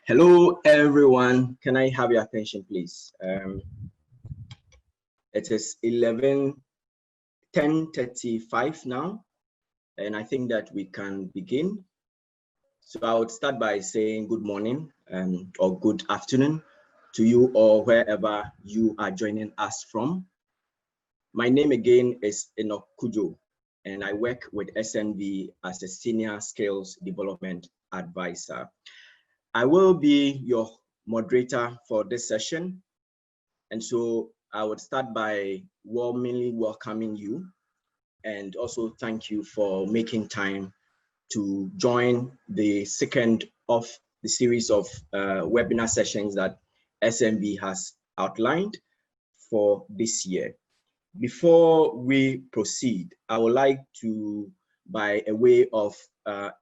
Hello, everyone. Can I have your attention, please? It is 10:35 now, and I think that we can begin. So I would start by saying good morning or good afternoon to you or wherever you are joining us from. My name again is Enoch Kujo, and I work with SNB as a Senior Skills Development Advisor. I will be your moderator for this session. And so I would start by warmly welcoming you and also thank you for making time to join the second of the series of webinar sessions that SNB has outlined for this year. Before we proceed, I would like to, by a way of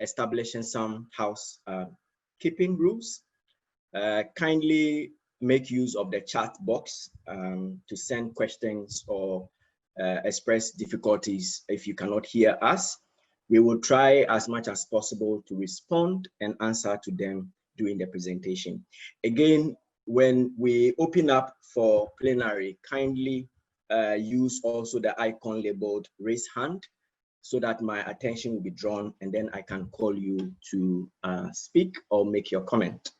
establishing some housekeeping rules, kindly make use of the chat box to send questions or express difficulties if you cannot hear us. We will try as much as possible to respond and answer to them during the presentation. Again, when we open up for plenary, kindly use also the icon labeled raise hand so that my attention will be drawn and then I can call you to speak or make your comment.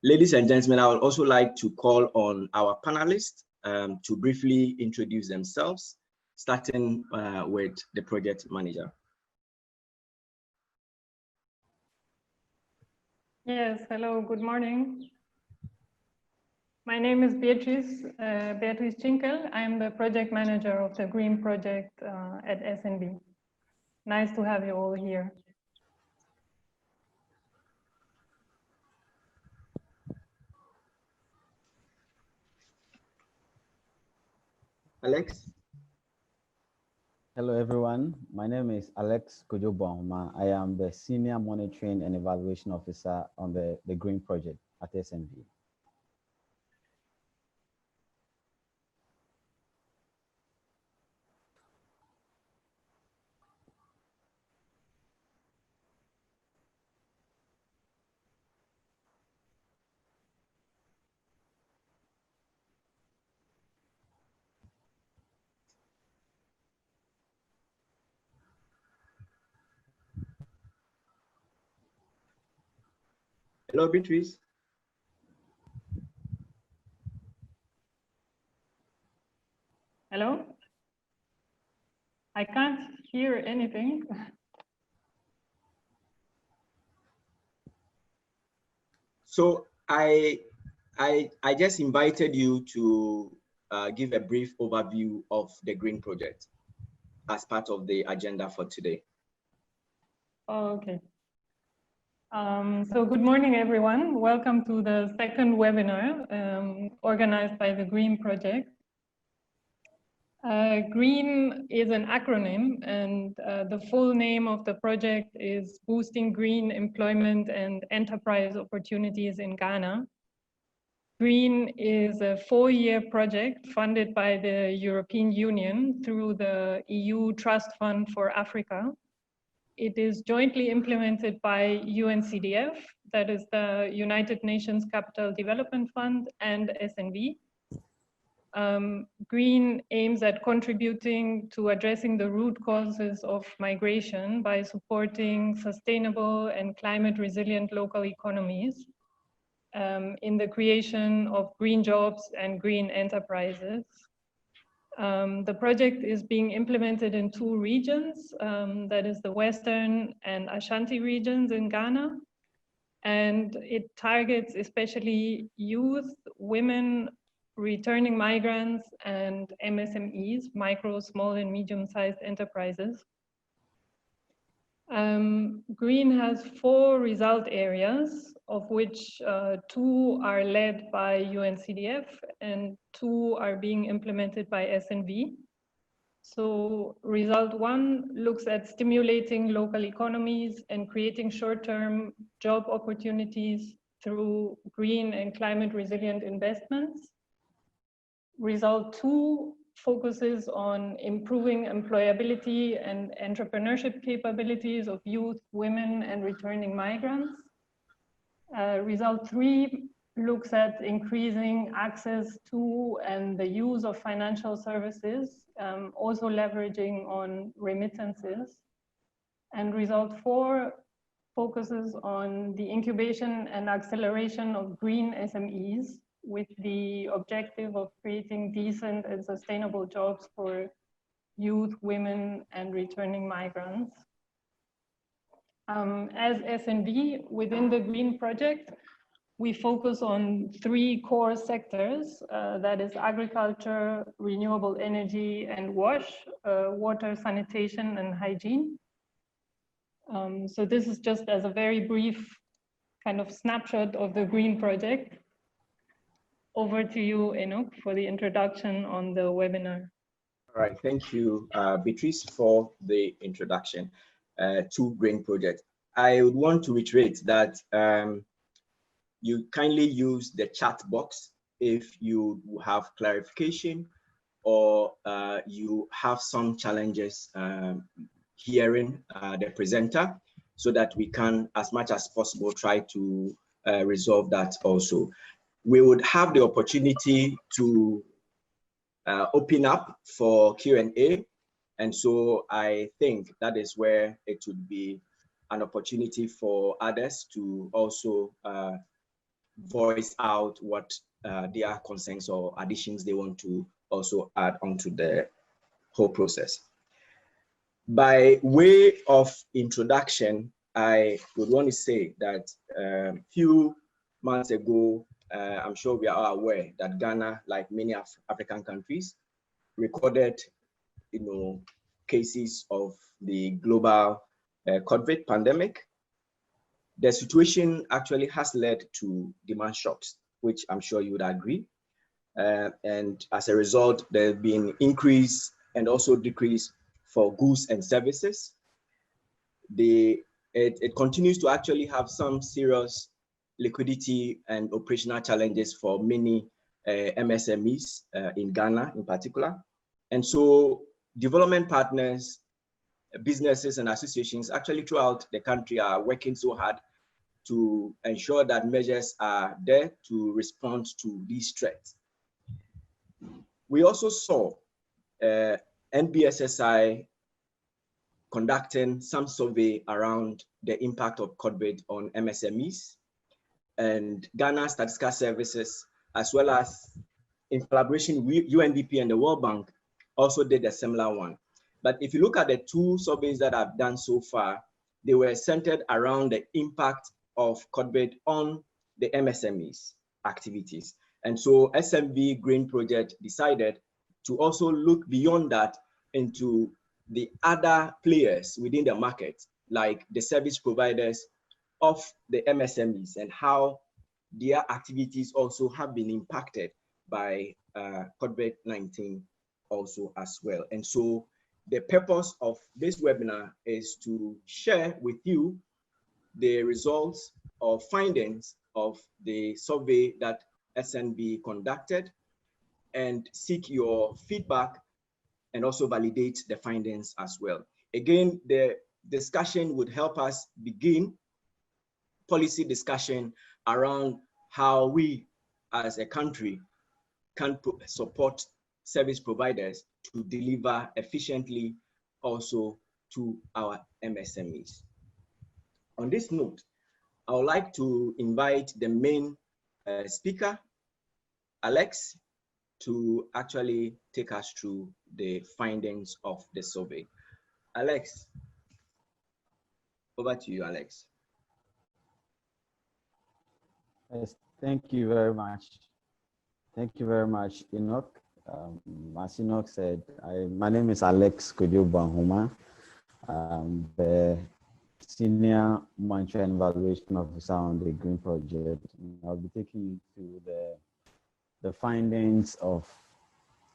Ladies and gentlemen, I would also like to call on our panelists to briefly introduce themselves, starting with the project manager. Yes, hello, good morning. My name is Beatrice Chinkel. I am the project manager of the GrEEn project at SNB. Nice to have you all here. Alex? Hello, everyone. My name is Alex Kojoboma. I am the Senior Monitoring and Evaluation Officer on the GrEEn project at SNB. Hello, Beatrice. Hello? I can't hear anything. So I just invited you to give a brief overview of the GrEEn project as part of the agenda for today. Oh, okay. So good morning, everyone. Welcome to the second webinar organized by the GrEEn project. GrEEn is an acronym, and the full name of the project is Boosting Green Employment and Enterprise Opportunities in Ghana. GrEEn is a 4-year project funded by the European Union through the EU Trust Fund for Africa. It is jointly implemented by UNCDF, that is the United Nations Capital Development Fund, and SNB. GrEEn aims at contributing to addressing the root causes of migration by supporting sustainable and climate resilient local economies in the creation of green jobs and green enterprises. The project is being implemented in 2 regions, that is the Western and Ashanti regions in Ghana. And it targets especially youth, women, returning migrants, and MSMEs, micro, small, and medium-sized enterprises. GrEEn has 4 result areas, of which 2 are led by UNCDF and 2 are being implemented by SNB. So result 1 looks at stimulating local economies and creating short-term job opportunities through green and climate resilient investments. Result 2 focuses on improving employability and entrepreneurship capabilities of youth, women, and returning migrants. Result 3 looks at increasing access to and the use of financial services, also leveraging on remittances. And result 4 focuses on the incubation and acceleration of green SMEs with the objective of creating decent and sustainable jobs for youth, women, and returning migrants. As SNV, within the GrEEn project, we focus on 3 core sectors, that is agriculture, renewable energy, and WASH, water, sanitation, and hygiene. So this is just as a very brief kind of snapshot of the GrEEn project. Over to you, Enoch, for the introduction on the webinar. All right, thank you, Beatrice, for the introduction to GrEEn project. I would want to reiterate that you kindly use the chat box if you have clarification or you have some challenges hearing the presenter, so that we can, as much as possible, try to resolve that also. We would have the opportunity to open up for Q&A, and so I think that is where it would be an opportunity for others to also voice out what their concerns or additions they want to also add onto the whole process. By way of introduction, I would want to say that a few months ago, I'm sure we are all aware that Ghana, like many African countries, recorded, cases of the global COVID pandemic. The situation actually has led to demand shocks, which I'm sure you would agree. And as a result, there have been increase and also decrease for goods and services. It continues to actually have some serious liquidity and operational challenges for many MSMEs in Ghana in particular. And so development partners, businesses and associations actually throughout the country are working so hard to ensure that measures are there to respond to these threats. We also saw NBSSI conducting some survey around the impact of COVID on MSMEs, and Ghana Statistical Services, as well as in collaboration with UNDP and the World Bank, also did a similar one. But if you look at the 2 surveys that I've done so far, they were centered around the impact of COVID on the MSMEs activities. And so SMV GrEEn project decided to also look beyond that into the other players within the market, like the service providers of the MSMEs and how their activities also have been impacted by COVID-19 also as well. And so the purpose of this webinar is to share with you the results or findings of the survey that SNB conducted and seek your feedback and also validate the findings as well. Again, the discussion would help us begin policy discussion around how we as a country can support service providers to deliver efficiently also to our MSMEs. On this note, I would like to invite the main speaker, Alex, to actually take us through the findings of the survey. Alex, over to you, Alex. Yes, thank you very much. Thank you very much, Enoch. As Enoch said, my name is Alex Kojo-Banhoma. I'm the Senior Monitoring and Evaluation Officer on the GrEEn project. I'll be taking you to the findings of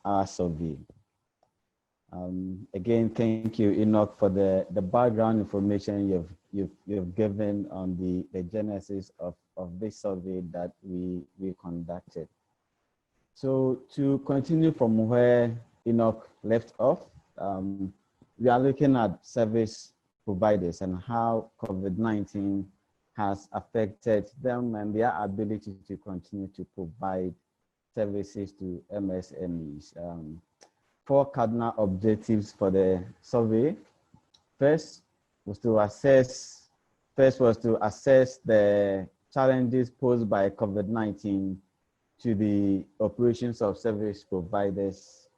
our survey. Again, thank you, Enoch, for the background information you've given on the genesis of this survey that we conducted. So to continue from where Enoch left off, we are looking at service providers and how COVID-19 has affected them and their ability to continue to provide services to MSMEs. 4 cardinal objectives for the survey. First was to assess the challenges posed by COVID-19 to the operations of service providers.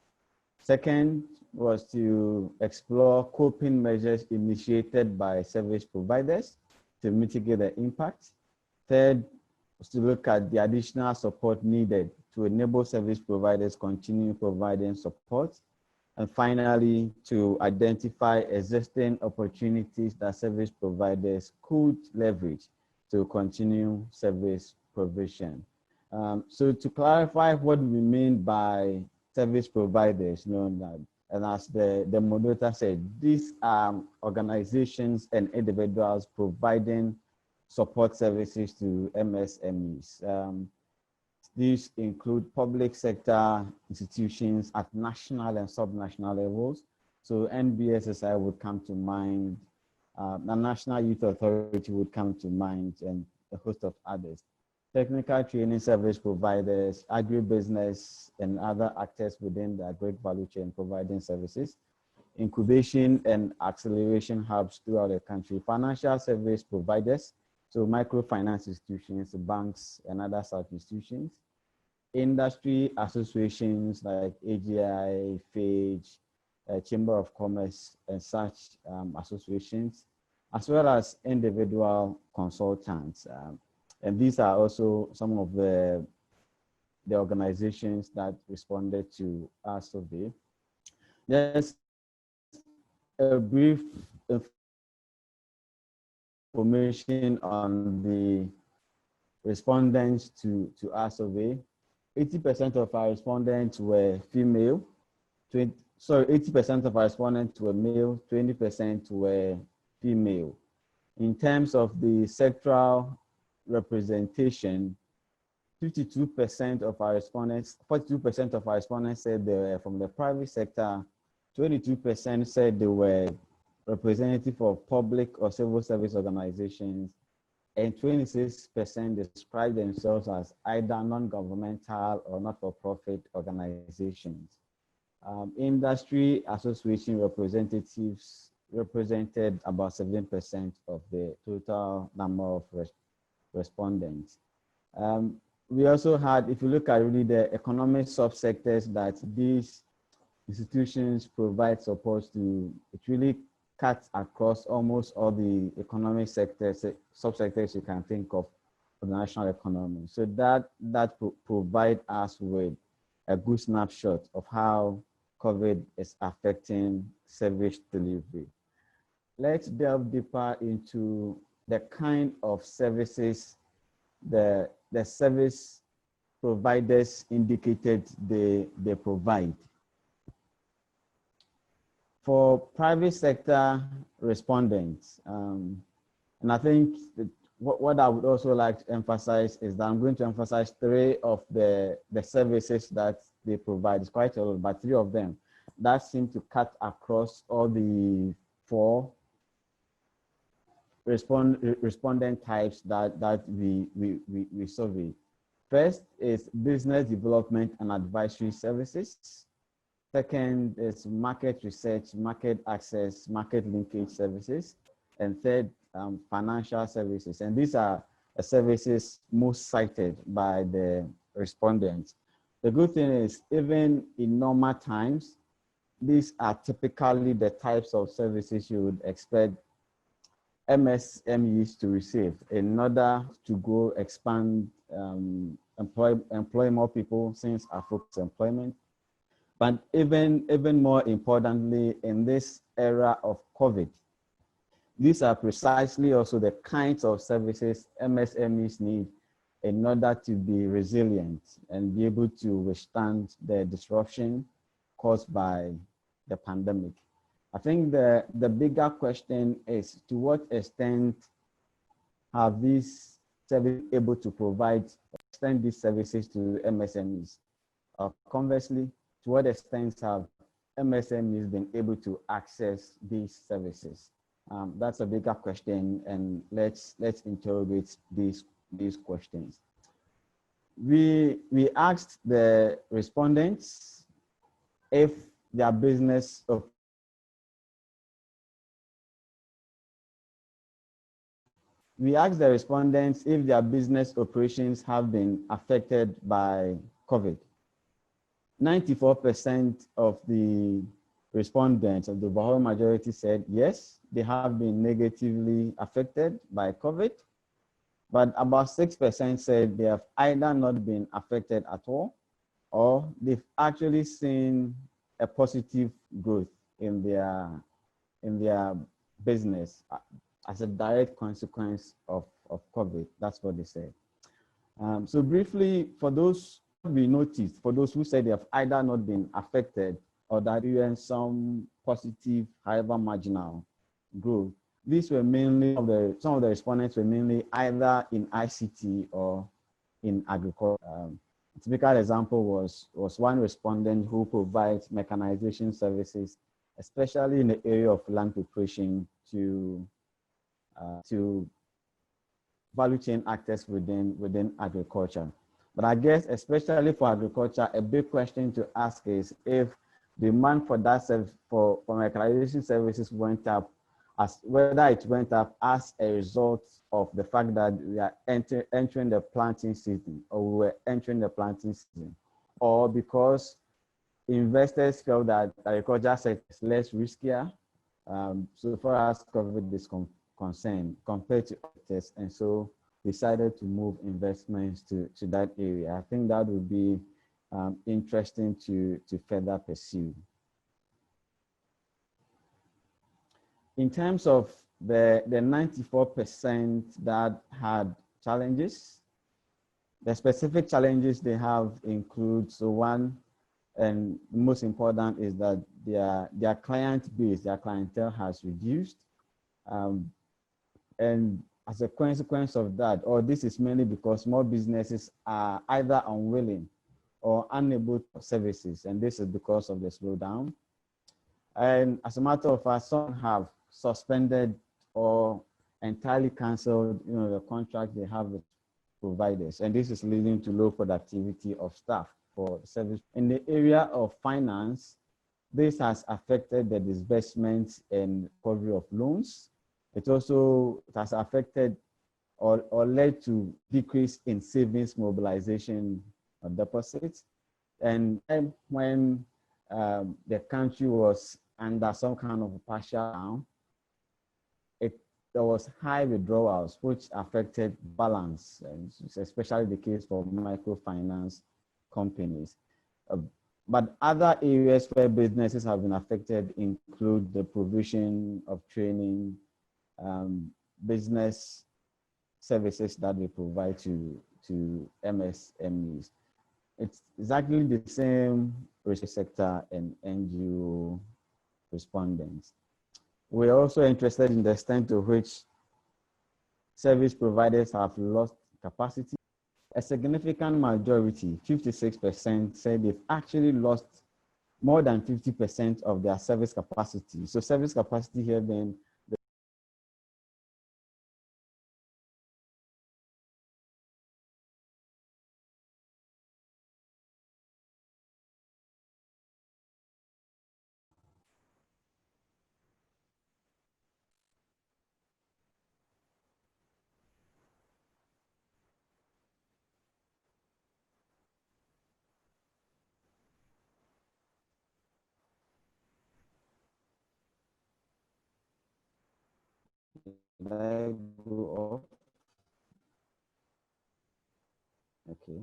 Second was to explore coping measures initiated by service providers to mitigate the impact. Third was to look at the additional support needed to enable service providers continue providing support. And finally, to identify existing opportunities that service providers could leverage to continue service provision. So to clarify what we mean by service providers, and as the moderator said, these are organizations and individuals providing support services to MSMEs. These include public sector institutions at national and subnational levels. So NBSSI would come to mind, the National Youth Authority would come to mind, and a host of others. Technical training service providers, agribusiness, and other actors within the agri value chain providing services, incubation and acceleration hubs throughout the country, financial service providers, so microfinance institutions, banks, and other such institutions, industry associations like AGI, FAGE, Chamber of Commerce, and such associations, as well as individual consultants. And these are also some of the organizations that responded to our survey. There's a brief information on the respondents to our survey. 80% of our respondents were female. 80% of our respondents were male, 20% were female. In terms of the sectoral representation, 42% of our respondents, 42% of our respondents said they were from the private sector, 22% said they were representative of public or civil service organizations, and 26% described themselves as either non-governmental or not-for-profit organizations. Industry association representatives represented about 7% of the total number of respondents. We also had, if you look at really the economic subsectors that these institutions provide support to, it really cuts across almost all the economic sectors, subsectors you can think of for the national economy. So that provide us with a good snapshot of how COVID is affecting service delivery. Let's delve deeper into the kind of services the service providers indicated they provide. For private sector respondents, and I think that what I would also like to emphasize is that I'm going to emphasize 3 of the services that they provide. It's quite a lot, but 3 of them that seem to cut across all the 4 respondent types that we survey. First is business development and advisory services. Second is market research, market access, market linkage services. And third, financial services. And these are the services most cited by the respondents. The good thing is, even in normal times, these are typically the types of services you would expect MSMEs to receive in order to go expand, employ more people, since our focus on employment. But even more importantly, in this era of COVID, these are precisely also the kinds of services MSMEs need in order to be resilient and be able to withstand the disruption caused by the pandemic. I think the bigger question is, to what extent have these services able to extend these services to MSMEs? Conversely, to what extent have MSMEs been able to access these services? That's a bigger question, and let's interrogate these questions. We asked the respondents if their business operations have been affected by COVID. 94% of the respondents of the overall majority said yes, they have been negatively affected by COVID, but about 6% said they have either not been affected at all, or they've actually seen a positive growth in their business as a direct consequence of COVID. That's what they said. So briefly, for those we noticed, for those who said they have either not been affected or that experienced some positive, however marginal growth, these were mainly, some of the respondents were mainly either in ICT or in agriculture. A typical example was one respondent who provides mechanization services, especially in the area of land preparation to value chain actors within agriculture. But I guess, especially for agriculture, a big question to ask is if demand for that service, for mechanization services went up, whether it went up as a result of the fact that we are entering the planting season, or we were entering the planting season, or because investors felt that agriculture sector is less riskier, so far as COVID is concerned compared to others, and so decided to move investments to that area. I think that would be interesting to further pursue. In terms of the 94% that had challenges, the specific challenges they have include, so one, and most important, is that their client base, their clientele has reduced. And as a consequence of that, or this is mainly because small businesses are either unwilling or unable to services, and this is because of the slowdown. And as a matter of fact, some have suspended or entirely canceled, the contract they have with providers, and this is leading to low productivity of staff for service. In the area of finance, this has affected the disbursements and recovery of loans. It also has affected or led to decrease in savings mobilization of deposits. And when the country was under some kind of partial down, there was high withdrawals, which affected balance, and it's especially the case for microfinance companies. But other areas where businesses have been affected include the provision of training, business services that we provide to MSMEs. It's exactly the same research sector and NGO respondents. We're also interested in the extent to which service providers have lost capacity. A significant majority, 56%, said they've actually lost more than 50% of their service capacity. So service capacity here being I go off? Okay.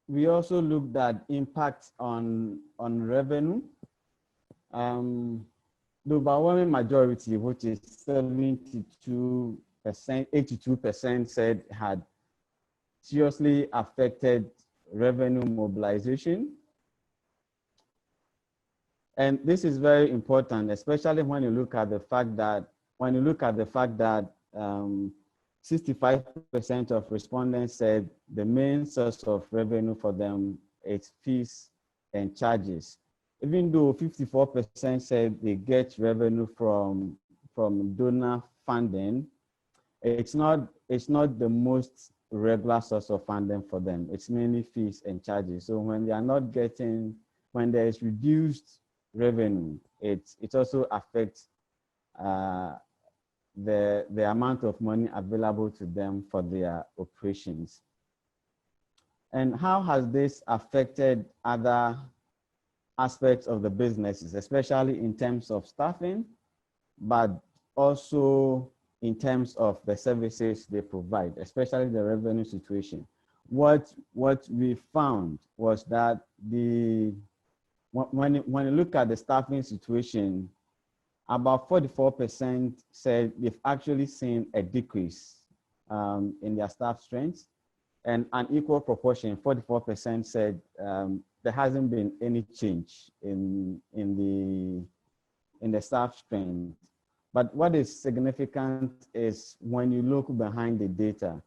We also looked at impacts on revenue. The overwhelming majority, which is 72%, 82%, said had seriously affected revenue mobilization. And this is very important, especially when you look at the fact that 65% of respondents said the main source of revenue for them is fees and charges. Even though 54% said they get revenue from donor funding, it's not the most regular source of funding for them. It's mainly fees and charges. So when they are not getting, when there is reduced revenue, it also affects the amount of money available to them for their operations. And how has this affected other aspects of the businesses, especially in terms of staffing, but also in terms of the services they provide, especially the revenue situation? What we found was that when you look at the staffing situation, about 44% said they've actually seen a decrease in their staff strength, and an equal proportion, 44%, said there hasn't been any change in the staff strength. But what is significant is when you look behind the data,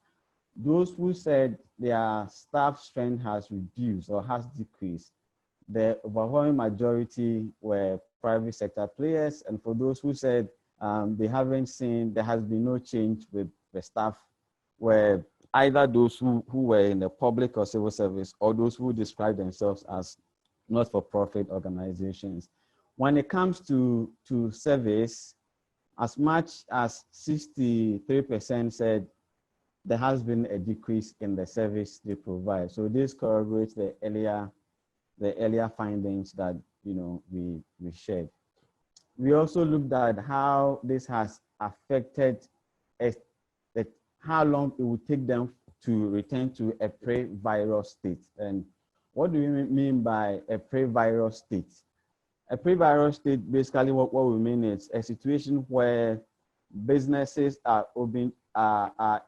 those who said their staff strength has reduced or has decreased, the overwhelming majority were private sector players. And for those who said they haven't seen, there has been no change with the staff, were either those who were in the public or civil service, or those who describe themselves as not-for-profit organizations. When it comes to service, as much as 63% said there has been a decrease in the service they provide. So this corroborates the earlier findings that we shared. We also looked at how this has affected how long it would take them to return to a pre-virus state. And what do we mean by a pre-virus state? A pre-virus state, basically what we mean is a situation where businesses are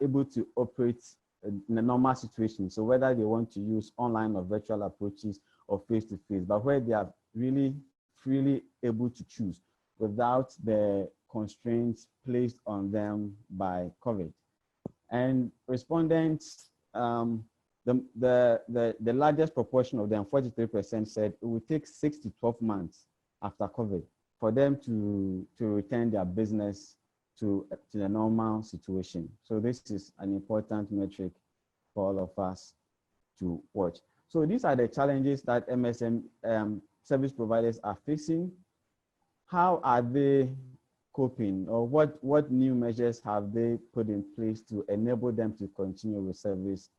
able to operate in a normal situation. So whether they want to use online or virtual approaches or face-to-face, but where they are really freely able to choose without the constraints placed on them by COVID. And respondents, the largest proportion of them, 43%, said it would take 6 to 12 months after COVID for them to return their business to the normal situation. So this is an important metric for all of us to watch. So these are the challenges that MSM service providers are facing. How are they coping, or what new measures have they put in place to enable them to continue with service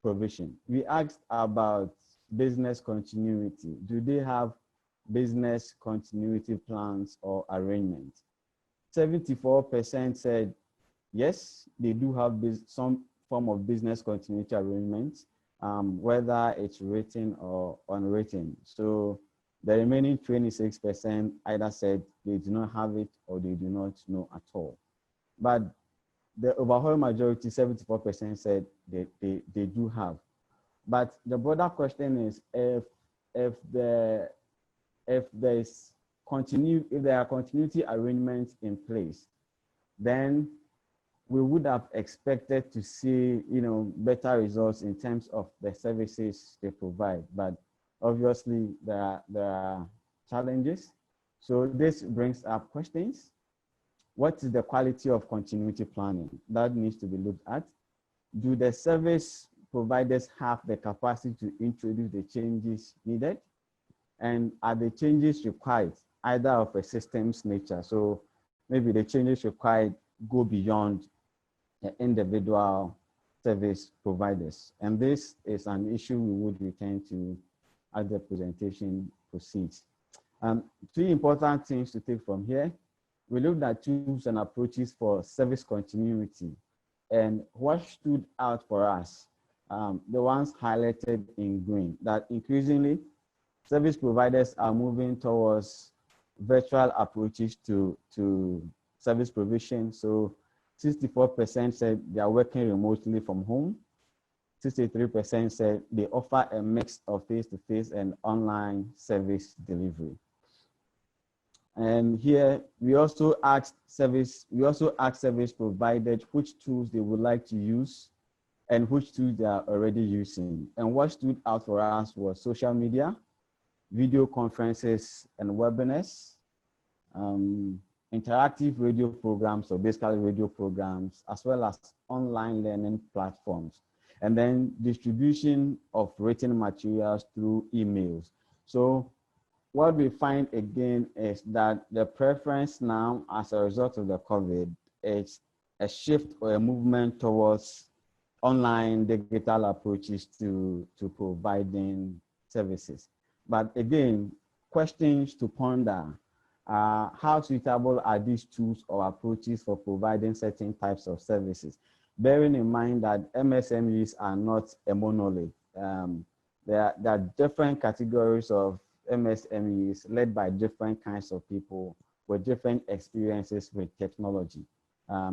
provision? We asked about business continuity. Do they have business continuity plans or arrangements? 74% said yes, they do have some form of business continuity arrangements, whether it's written or unwritten. So the remaining 26% either said they do not have it or they do not know at all. But the overwhelming majority, 74%, said they do have. But the broader question is, if there are continuity arrangements in place, then we would have expected to see better results in terms of the services they provide. But obviously, there are challenges. So this brings up questions. What is the quality of continuity planning? That needs to be looked at. Do the service providers have the capacity to introduce the changes needed? And are the changes required either of a systems nature? So maybe the changes required go beyond the individual service providers. And this is an issue we would return to as the presentation proceeds. 3 important things to take from here. We looked at tools and approaches for service continuity. And what stood out for us, the ones highlighted in green, that increasingly service providers are moving towards virtual approaches to service provision. So 64% said they are working remotely from home. 63% said they offer a mix of face-to-face and online service delivery. And here we also asked service providers which tools they would like to use and which tools they are already using. And what stood out for us was social media, video conferences and webinars, interactive radio programs, or basically radio programs, as well as online learning platforms, and then distribution of written materials through emails. So what we find again is that the preference now as a result of the COVID is a shift or a movement towards online digital approaches to providing services. But again, questions to ponder are how suitable are these tools or approaches for providing certain types of services? Bearing in mind that MSMEs are not a monolith. There are different categories of MSMEs led by different kinds of people with different experiences with technology.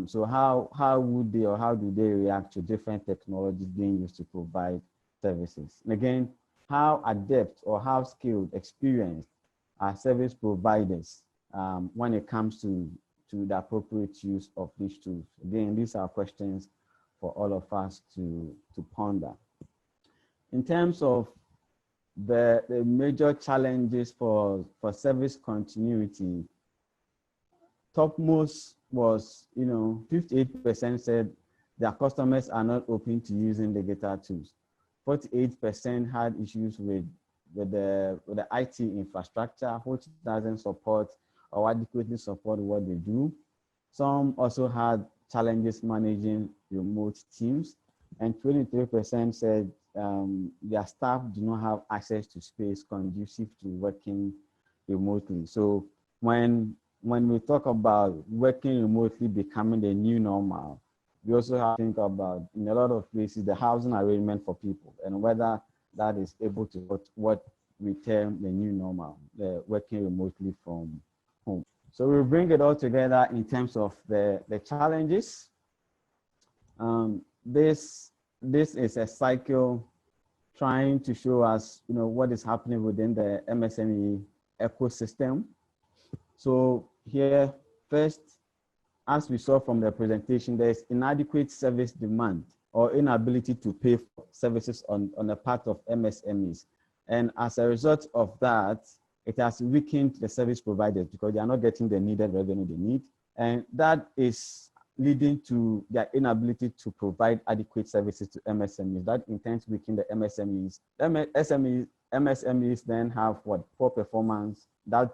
So how would they or how do they react to different technologies being used to provide services? And again, how adept or how skilled, experienced are service providers when it comes to the appropriate use of these tools? Again, these are questions for all of us to ponder. In terms of the major challenges for service continuity, topmost was, 58% said their customers are not open to using digital tools. 48% had issues with the IT infrastructure, which doesn't support or adequately support what they do. Some also had challenges managing remote teams, and 23% said their staff do not have access to space conducive to working remotely. So when we talk about working remotely becoming the new normal, we also have to think about, in a lot of places, the housing arrangement for people and whether that is able to what we term the new normal, the working remotely from home. So we bring it all together in terms of the challenges. This is a cycle trying to show us, what is happening within the MSME ecosystem. So here, first, as we saw from the presentation, there's inadequate service demand or inability to pay for services on the part of MSMEs. And as a result of that, it has weakened the service providers because they are not getting the needed revenue they need. And that is leading to their inability to provide adequate services to MSMEs. That intends to weaken the MSMEs. MSMEs then have poor performance. That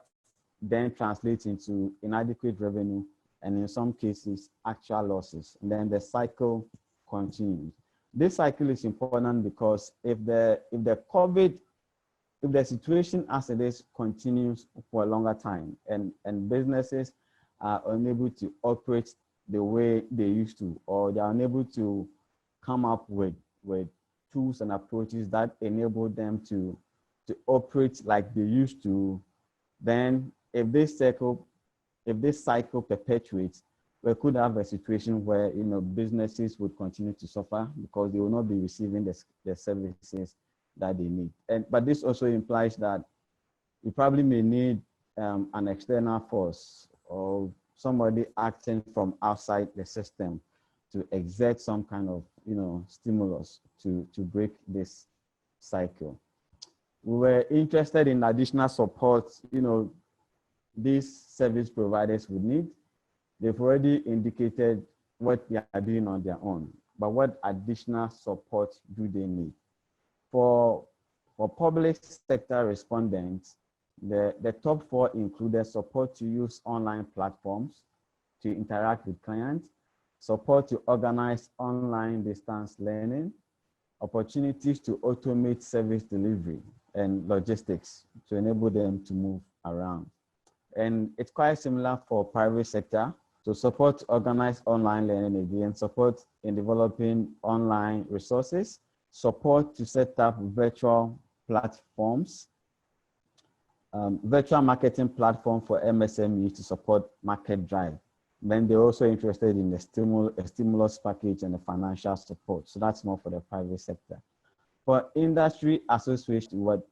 then translates into inadequate revenue, and in some cases, actual losses. And then the cycle continues. This cycle is important because if the situation as it is continues for a longer time and businesses are unable to operate the way they used to, or they are unable to come up with tools and approaches that enable them to operate like they used to, then if this cycle perpetuates, we could have a situation where businesses would continue to suffer because they will not be receiving the services that they need. But this also implies that we probably may need an external force or somebody acting from outside the system to exert some kind of stimulus to break this cycle. We were interested in additional support these service providers would need. They've already indicated what they are doing on their own, but what additional support do they need? For public sector respondents, the top 4 included support to use online platforms to interact with clients, support to organize online distance learning, opportunities to automate service delivery and logistics to enable them to move around. And it's quite similar for private sector. So support organized online learning again, support in developing online resources, support to set up virtual platforms, virtual marketing platform for MSMEs to support market drive. Then they're also interested in the stimulus package and the financial support. So that's more for the private sector. For industry association, what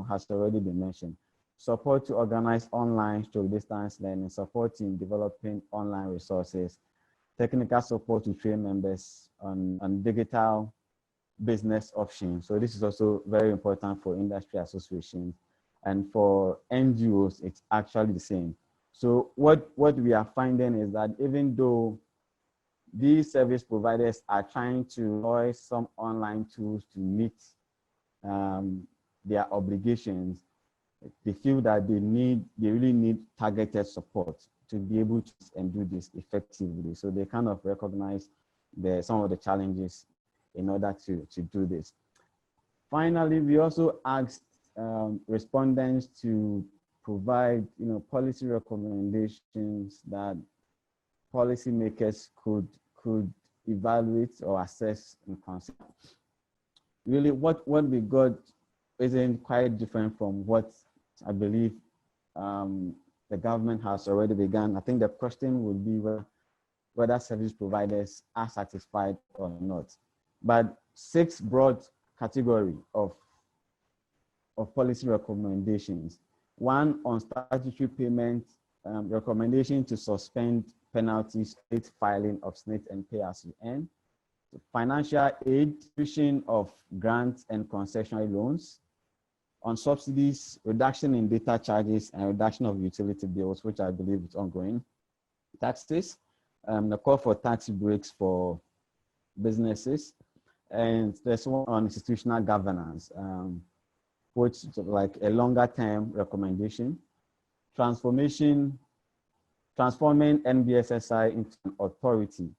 has already been mentioned, support to organize online through distance learning, support in developing online resources, technical support to train members on digital business options. So this is also very important for industry associations, and for NGOs, it's actually the same. So what we are finding is that even though these service providers are trying to employ some online tools to meet their obligations, they feel that they really need targeted support to be able to and do this effectively. So they kind of recognize some of the challenges in order to do this. Finally, we also asked respondents to provide policy recommendations that policymakers could evaluate or assess and consider. Really, what we got isn't quite different from what I believe the government has already begun. I think the question would be whether service providers are satisfied or not. But 6 broad categories of policy recommendations. 1, on statutory payment, recommendation to suspend penalties, late filing of SNIT and pay as you earn. Financial aid, distribution of grants and concessional loans. On subsidies, reduction in data charges and reduction of utility bills, which I believe is ongoing. Taxes, the call for tax breaks for businesses. And there's one on institutional governance, which is like a longer term recommendation. Transforming NBSSI into an authority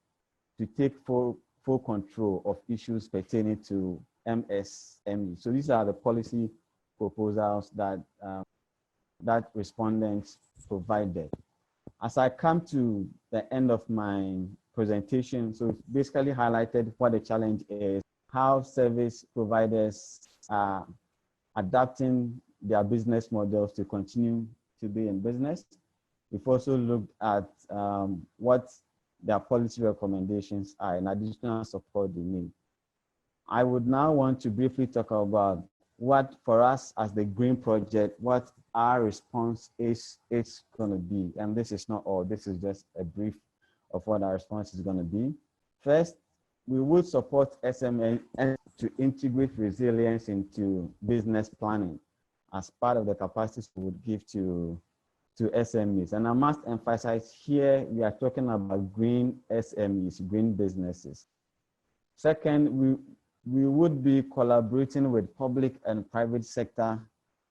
to take full control of issues pertaining to MSMEs. So these are the policy proposals that that respondents provided. As I come to the end of my presentation, so it's basically highlighted what the challenge is, how service providers are adapting their business models to continue to be in business. We've also looked at what their policy recommendations are and additional support they need. I would now want to briefly talk about what, for us as the GrEEn project, what our response is going to be. And this is not all, this is just a brief of what our response is going to be. First, we would support SMEs to integrate resilience into business planning as part of the capacities we would give to SMEs. And I must emphasize here, we are talking about green SMEs, green businesses. Second, we would be collaborating with public and private sector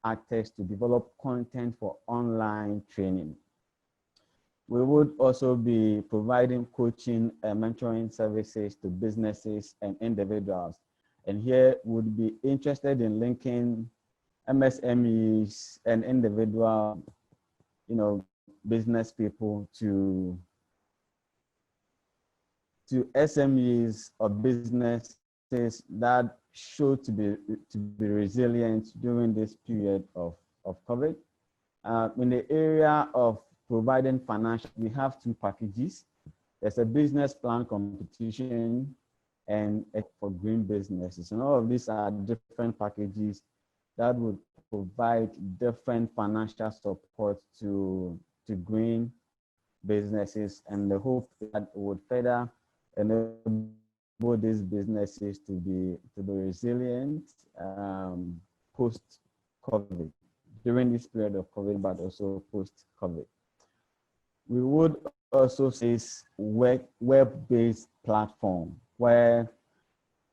actors to develop content for online training. We would also be providing coaching and mentoring services to businesses and individuals. And here would be interested in linking MSMEs and individual, business people to SMEs or businesses that show to be resilient during this period of COVID. In the area of providing financial, we have 2 packages. There's a business plan competition and for green businesses. And all of these are different packages that would provide different financial support to green businesses, and the hope that would further enable these businesses to be resilient post-COVID, during this period of COVID, but also post-COVID. We would also say web-based platform where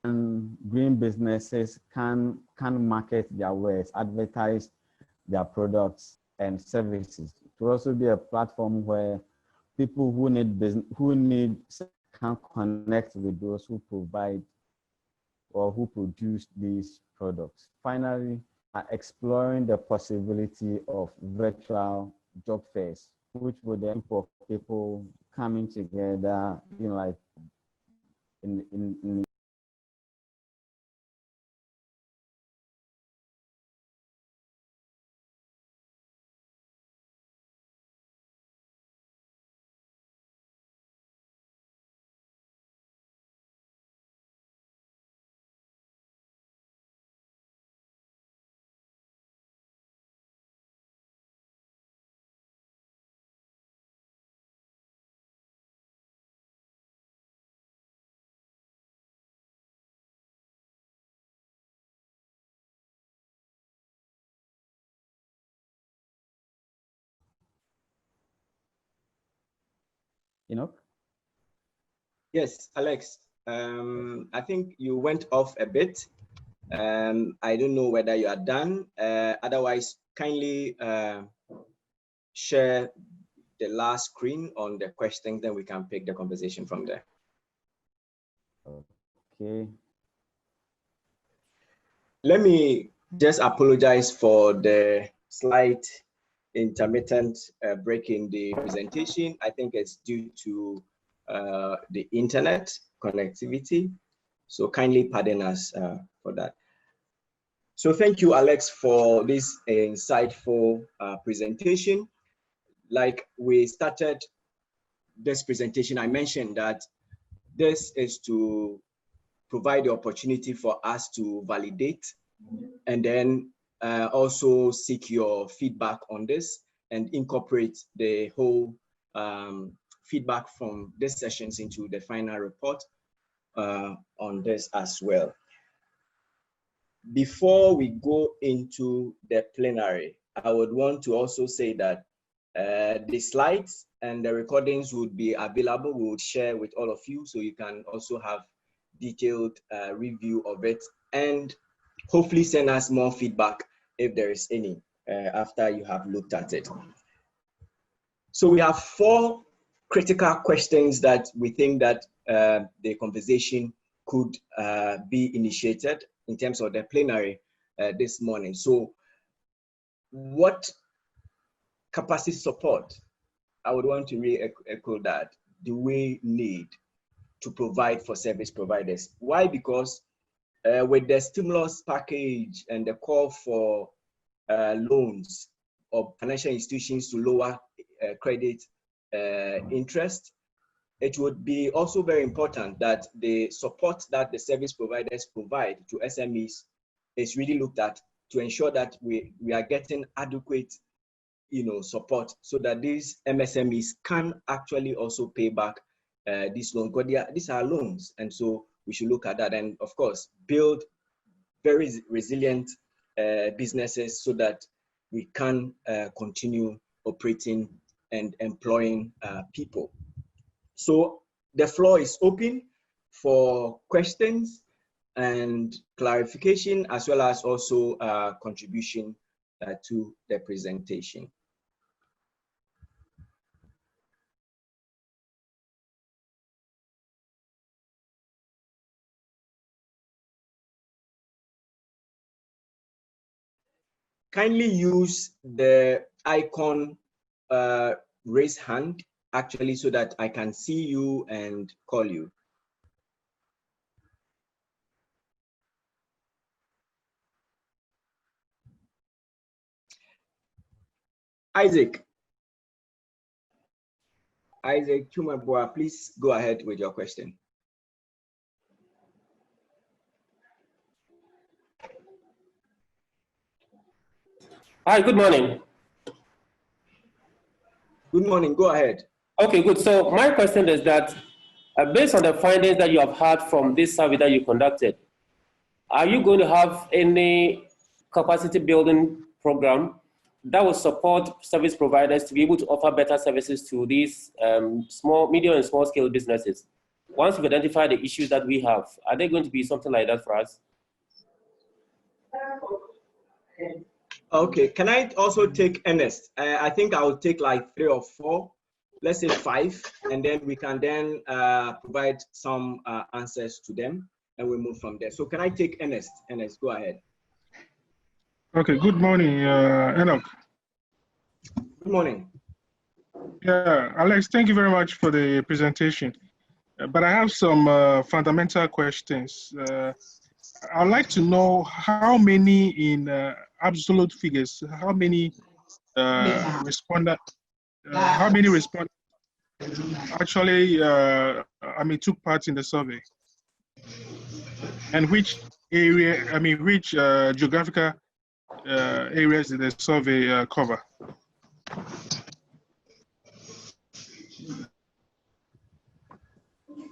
green businesses can market their wares, advertise their products and services. It will also be a platform where people who need can connect with those who provide or who produce these products. Finally, exploring the possibility of virtual job fairs, which would help of people coming together, like in Enoch? Yes, Alex. I think you went off a bit. I don't know whether you are done. Otherwise, kindly share the last screen on the questions, then we can pick the conversation from there. Okay. Let me just apologize for the slight intermittent break in the presentation. I think it's due to the internet connectivity. So kindly pardon us for that. So thank you, Alex, for this insightful presentation. Like we started this presentation, I mentioned that this is to provide the opportunity for us to validate and then also seek your feedback on this and incorporate the whole feedback from these sessions into the final report on this as well. Before we go into the plenary, I would want to also say that the slides and the recordings would be available. We would share with all of you so you can also have detailed review of it and hopefully send us more feedback if there is any after you have looked at it. So we have 4 critical questions that we think that the conversation could be initiated in terms of the plenary this morning. So what capacity support, I would want to re-echo that, do we need to provide for service providers? Why? Because with the stimulus package and the call for loans of financial institutions to lower credit interest, it would be also very important that the support that the service providers provide to SMEs is really looked at to ensure that we are getting adequate support so that these MSMEs can actually also pay back these loans. But these are loans, and so we should look at that and, of course, build very resilient businesses so that we can continue operating and employing people. So the floor is open for questions and clarification, as well as also contribution to the presentation. Kindly use the icon raise hand actually so that I can see you and call you. Isaac Chumabua, please go ahead with your question. Hi, good morning. Good morning, go ahead. Okay, good. So my question is that based on the findings that you have had from this survey that you conducted, are you going to have any capacity building program that will support service providers to be able to offer better services to these medium and small scale businesses? Once we've identified the issues that we have, are there going to be something like that for us? Okay, can I also take Ernest? I think I will take like 3 or 4, let's say 5, and then we can then provide some answers to them, and we'll move from there. So can I take Ernest? Ernest, go ahead. Okay, good morning, Enoch. Good morning. Yeah, Alex, thank you very much for the presentation. But I have some fundamental questions. I'd like to know how many in absolute figures, how many respondents actually, took part in the survey, and which area, which geographical areas did the survey cover?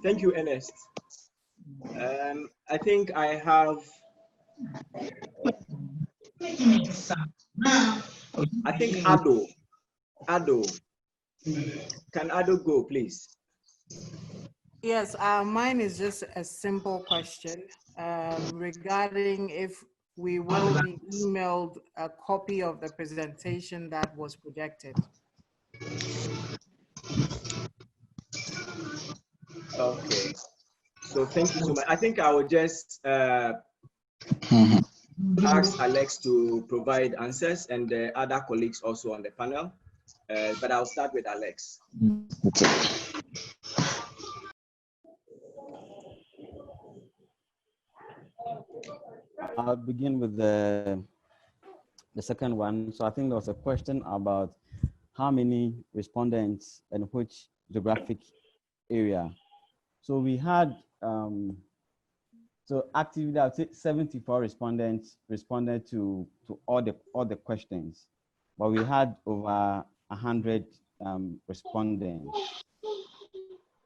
Thank you, Ernest. I think I have, I think Ado. Can Ado go, please? Yes, mine is just a simple question regarding if we will be emailed a copy of the presentation that was projected. Okay. So thank you so much. I think I will just ask Alex to provide answers and the other colleagues also on the panel. But I'll start with Alex. I'll begin with the second one. So I think there was a question about how many respondents and which geographic area. So we had, so actively, I would say 74 respondents responded to all the questions, but we had over 100 respondents.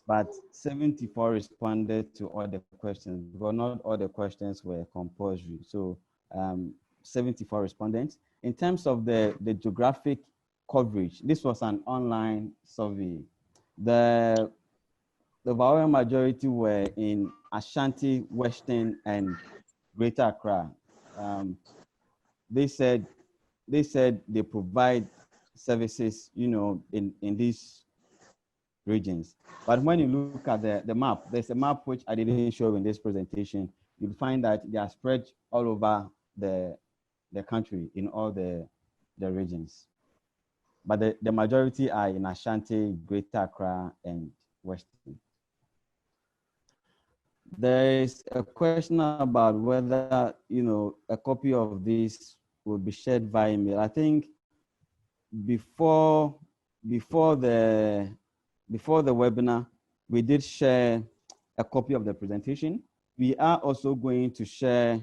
But 74 responded to all the questions, but not all the questions were compulsory. So 74 respondents. In terms of the geographic coverage, this was an online survey. The overwhelming majority were in Ashanti, Western, and Greater Accra. They said they provide services, you know, in these regions. But when you look at the map, there's a map which I didn't show in this presentation. You'll find that they are spread all over the country in all the regions. But the majority are in Ashanti, Greater Accra, and Western. There is a question about whether, you know, a copy of this will be shared via email. I think before the webinar, we did share a copy of the presentation. We are also going to share,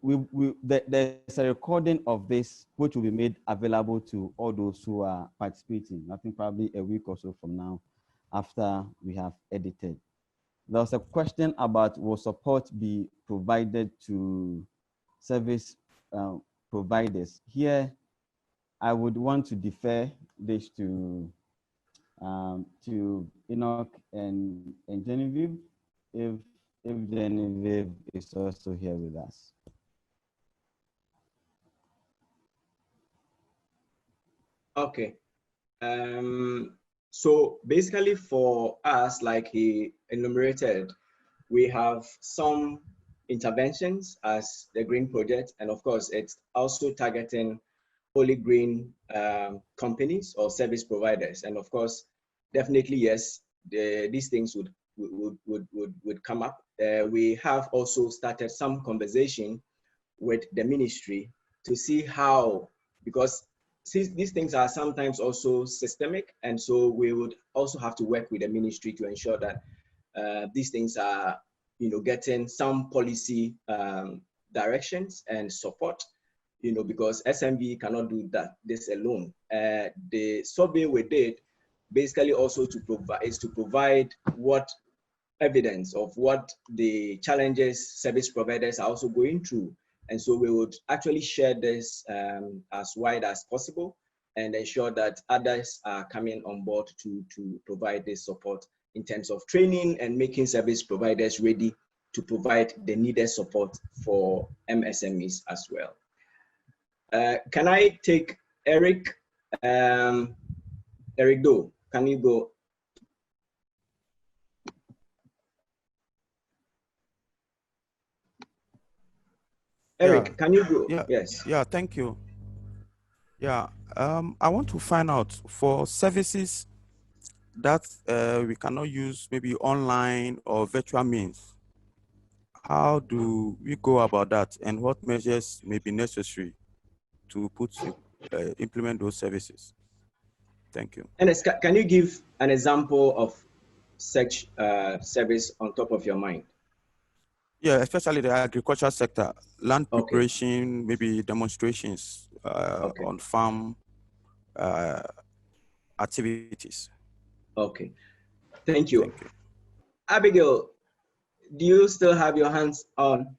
there's a recording of this, which will be made available to all those who are participating. I think probably a week or so from now, after we have edited. There was a question about will support be provided to service providers. Here, I would want to defer this to Enoch and Genevieve, if Genevieve is also here with us. Okay. So basically for us, like he enumerated, we have some interventions as the GrEEn project, and of course it's also targeting only GrEEn companies or service providers. And of course, definitely yes, these things would come up. We have also started some conversation with the ministry to see how, because these things are sometimes also systemic, and so we would also have to work with the ministry to ensure that these things are, you know, getting some policy directions and support, you know, because SMV cannot do this alone. The survey we did basically also to provide what evidence of what the challenges service providers are also going through. And so we would actually share this as wide as possible and ensure that others are coming on board to provide this support in terms of training and making service providers ready to provide the needed support for MSMEs as well. Can I take Eric? Eric Do, can you go? Eric, Yeah. can you go? Yeah. Yes. Yeah, thank you. Yeah, I want to find out for services that we cannot use maybe online or virtual means. How do we go about that, and what measures may be necessary to implement those services? Thank you. And can you give an example of such service on top of your mind? Yeah, especially the agricultural sector, land Okay. preparation, maybe demonstrations Okay. on farm activities. Okay, thank you. Thank you. Abigail, do you still have your hands on?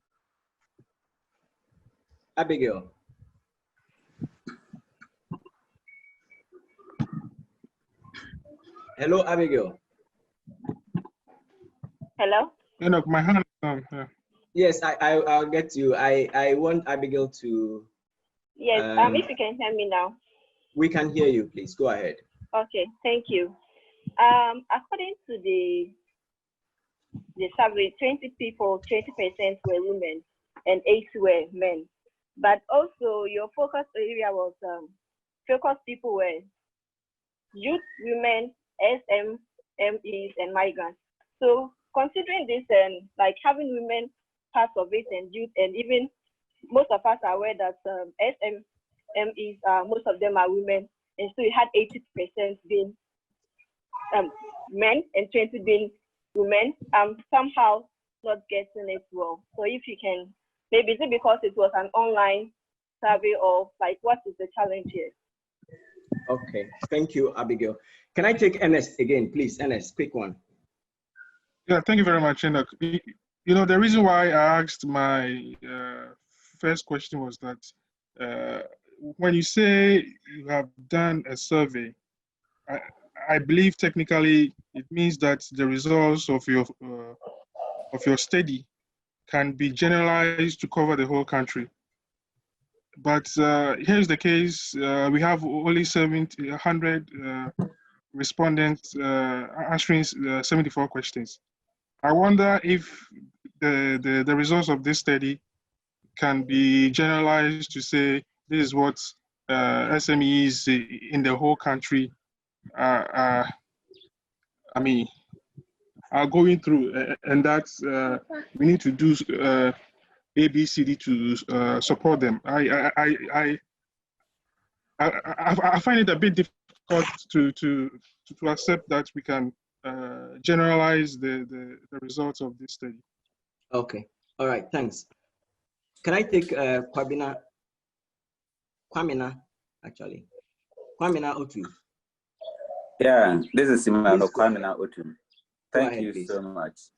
Abigail. Hello, Abigail. Hello? Enoch, my hand. Yeah. Yes, I'll get to you. I want Abigail to. Yes, if you can hear me now. We can hear you, please. Go ahead. Okay, thank you. According to the survey, 20 people, 20% were women and 8 were men. But also your focus area was focus people were youth, women, SMEs, and migrants. So considering this and like having women part of it and youth, and even most of us are aware that SMEs, most of them are women, and so you had 80% being men and 20 being women. Somehow not getting it well. So if you can, maybe is it because it was an online survey, or like what is the challenge here? Okay, thank you, Abigail. Can I take Ernest again, please? Ernest, quick one. Yeah, thank you very much, Enoch. You know, the reason why I asked my first question was that when you say you have done a survey, I believe technically it means that the results of your study can be generalized to cover the whole country. But here's the case: we have only 100 respondents answering 74 questions. I wonder if the results of this study can be generalized to say this is what SMEs in the whole country are going through, and that's we need to do ABCD to support them. I find it a bit difficult to accept that we can generalize the results of this study. Okay, all right, thanks. Can I take Kwamina, actually? Kwamina Otu. Yeah, this is Simano Kwamina Otu. Thank you please. so much.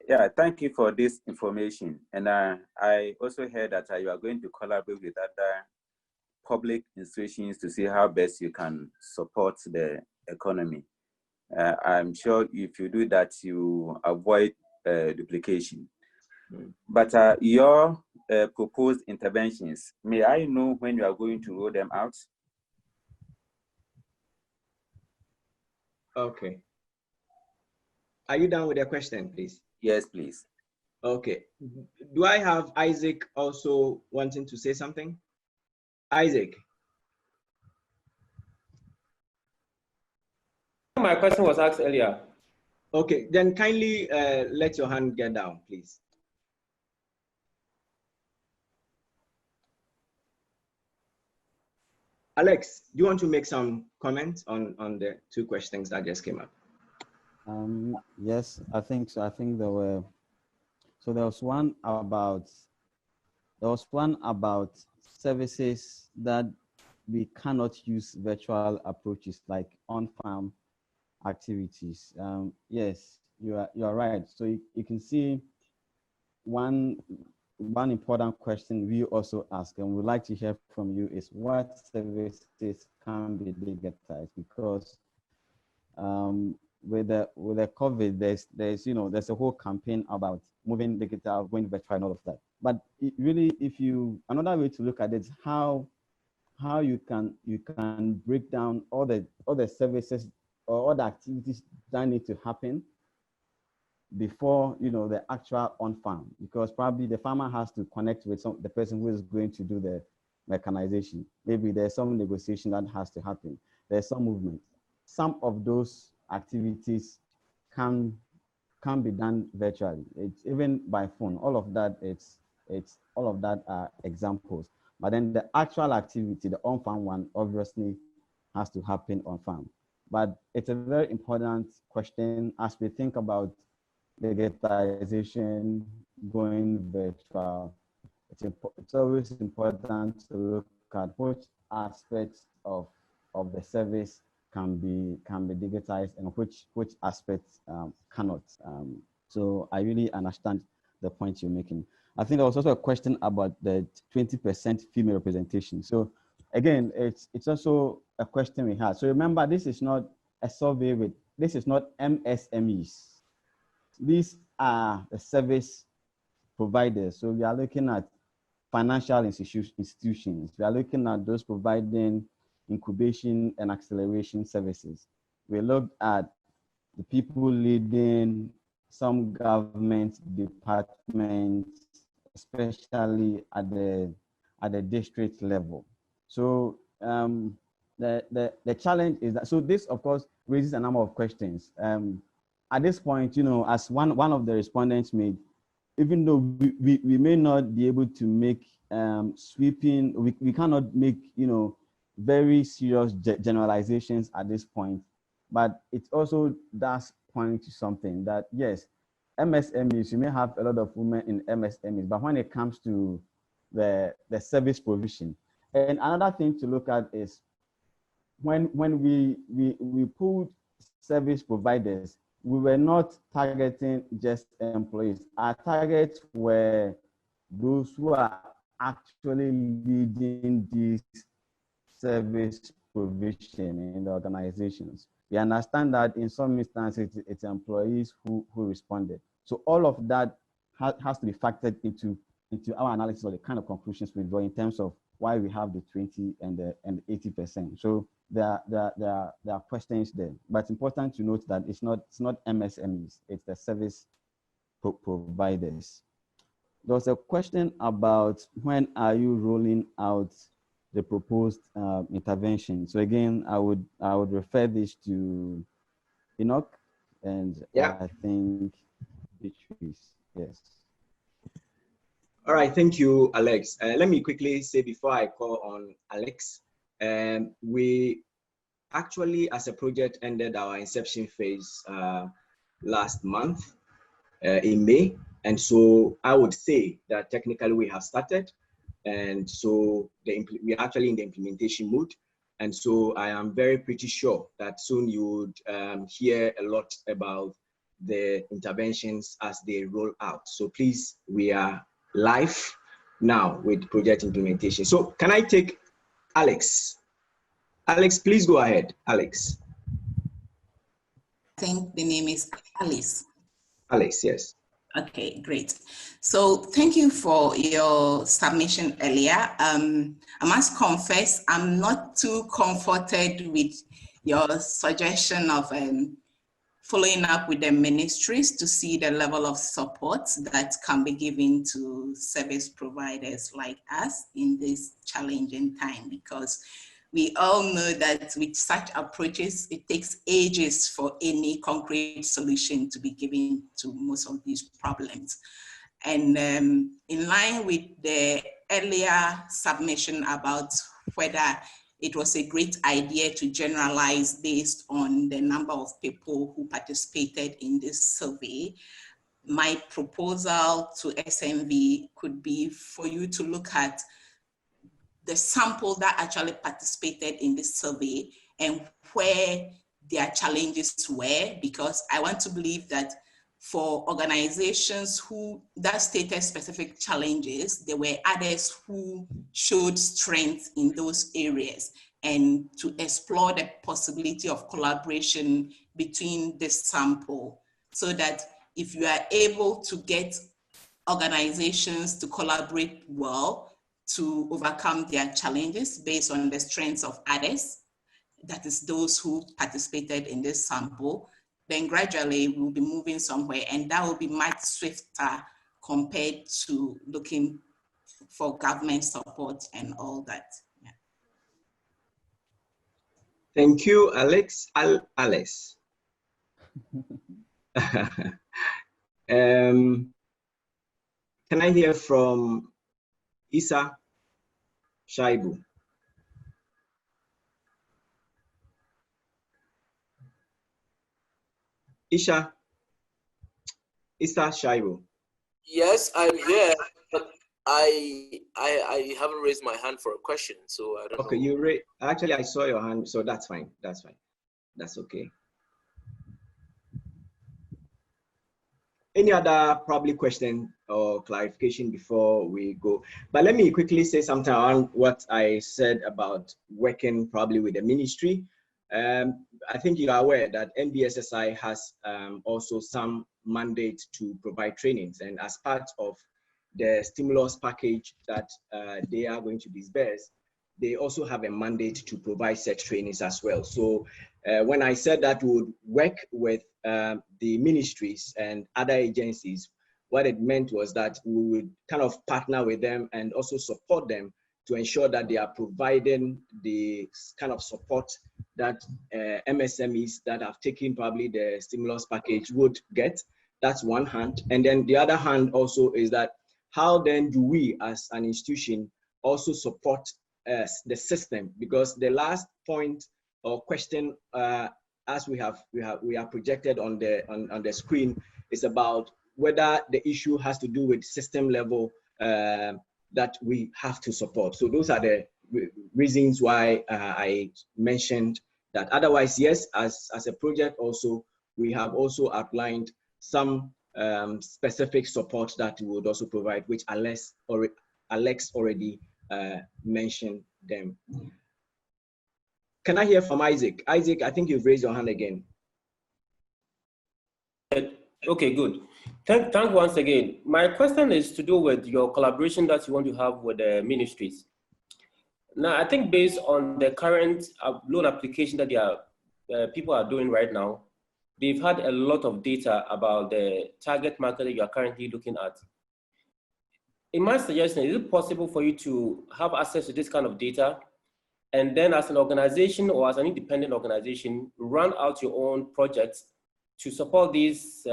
Yeah, thank you for this information. And I also heard that you are going to collaborate with other public institutions to see how best you can support the economy. I'm sure if you do that, you avoid duplication. But your proposed interventions, may I know when you are going to roll them out? Okay. Are you done with the question, please? Yes, please. Okay. Do I have Isaac also wanting to say something? Isaac. My question was asked earlier. Okay, then kindly let your hand get down, please. Alex, do you want to make some comments on the 2 questions that just came up? Yes, I think so. I think there were. So there was one about services that we cannot use virtual approaches, like on-farm activities. Yes, you are right. So you can see one important question we also ask, and we'd like to hear from you, is what services can be digitized? Because with the COVID, there's a whole campaign about moving digital, going virtual, and all of that. But really, another way to look at it is how you can break down all the services or all the activities that need to happen before the actual on farm, because probably the farmer has to connect with the person who is going to do the mechanization. Maybe there's some negotiation that has to happen. There's some movement. Some of those activities can be done virtually. It's even by phone. All of that all of that are examples. But then the actual activity, the on farm one, obviously has to happen on farm. But it's a very important question as we think about digitization going virtual. It's always important to look at which aspects of the service can be digitized and which aspects cannot. So I really understand the point you're making. I think there was also a question about the 20% female representation. So again, it's also a question we had. So remember, this is not a survey with this is not MSMEs. These are the service providers. So we are looking at financial institutions. We are looking at those providing incubation and acceleration services. We looked at the people leading some government departments, especially at the district level. So the challenge is that, so this of course raises a number of questions. At this point, you know, as one of the respondents made, even though we may not be able to make sweeping, we cannot make, you know, very serious generalizations at this point, but it also does point to something that, yes, MSMEs, you may have a lot of women in MSMEs, but when it comes to the service provision, and another thing to look at is when we pulled service providers, we were not targeting just employees. Our targets were those who are actually leading this service provision in the organizations. We understand that in some instances, it's employees who responded. So all of that has to be factored into our analysis of the kind of conclusions we draw in terms of why we have the 20 and the 80%. So there are questions there, but it's important to note that it's not MSMEs, it's the service providers. There was a question about when are you rolling out the proposed intervention. So again, I would refer this to Enoch and I think Beatrice. Yes. All right, thank you, Alex. Let me quickly say before I call on Alex, we actually, as a project, ended our inception phase last month in May. And so I would say that technically we have started. And so we're actually in the implementation mode. And so I am pretty sure that soon you would hear a lot about the interventions as they roll out. So please, we are live now with project implementation. So can I take Alex? Alex, please go ahead, Alex. I think the name is Alice. Alice, yes. Okay, great. So thank you for your submission earlier. I must confess, I'm not too comforted with your suggestion of following up with the ministries to see the level of support that can be given to service providers like us in this challenging time, because we all know that with such approaches, it takes ages for any concrete solution to be given to most of these problems. And in line with the earlier submission about whether it was a great idea to generalize based on the number of people who participated in this survey, my proposal to SMV could be for you to look at the sample that actually participated in this survey and where their challenges were, because I want to believe that for organizations that stated specific challenges, there were others who showed strength in those areas, and to explore the possibility of collaboration between this sample, so that if you are able to get organizations to collaborate well to overcome their challenges based on the strengths of others, that is those who participated in this sample, then gradually we'll be moving somewhere, and that will be much swifter compared to looking for government support and all that. Yeah. Thank you, Alex. Alice. Can I hear from Isa Shaibu? Isa Shaibu. Yes, I'm here, but I haven't raised my hand for a question, so I don't know. Okay, actually I saw your hand, so that's fine. That's fine. That's okay. Any other probably question or clarification before we go? But let me quickly say something on what I said about working probably with the ministry. I think you are aware that NBSSI has also some mandate to provide trainings, and as part of the stimulus package that they are going to disburse, they also have a mandate to provide such trainings as well. So when I said that we would work with the ministries and other agencies, what it meant was that we would kind of partner with them and also support them to ensure that they are providing the kind of support that MSMEs that have taken probably the stimulus package would get. That's one hand. And then the other hand also is that how then do we as an institution also support the system? Because the last point or question as we are projected on the screen is about whether the issue has to do with system level that we have to support. So those are the reasons why I mentioned that. Otherwise, yes, as a project also, we have also outlined some specific support that we would also provide, which Alex already mentioned them. Can I hear from Isaac? Isaac, I think you've raised your hand again. Okay, good. Thank once again. My question is to do with your collaboration that you want to have with the ministries. Now, I think based on the current loan application that people are doing right now, they've had a lot of data about the target market that you are currently looking at. In my suggestion, is it possible for you to have access to this kind of data and then as an organization or as an independent organization, run out your own projects to support this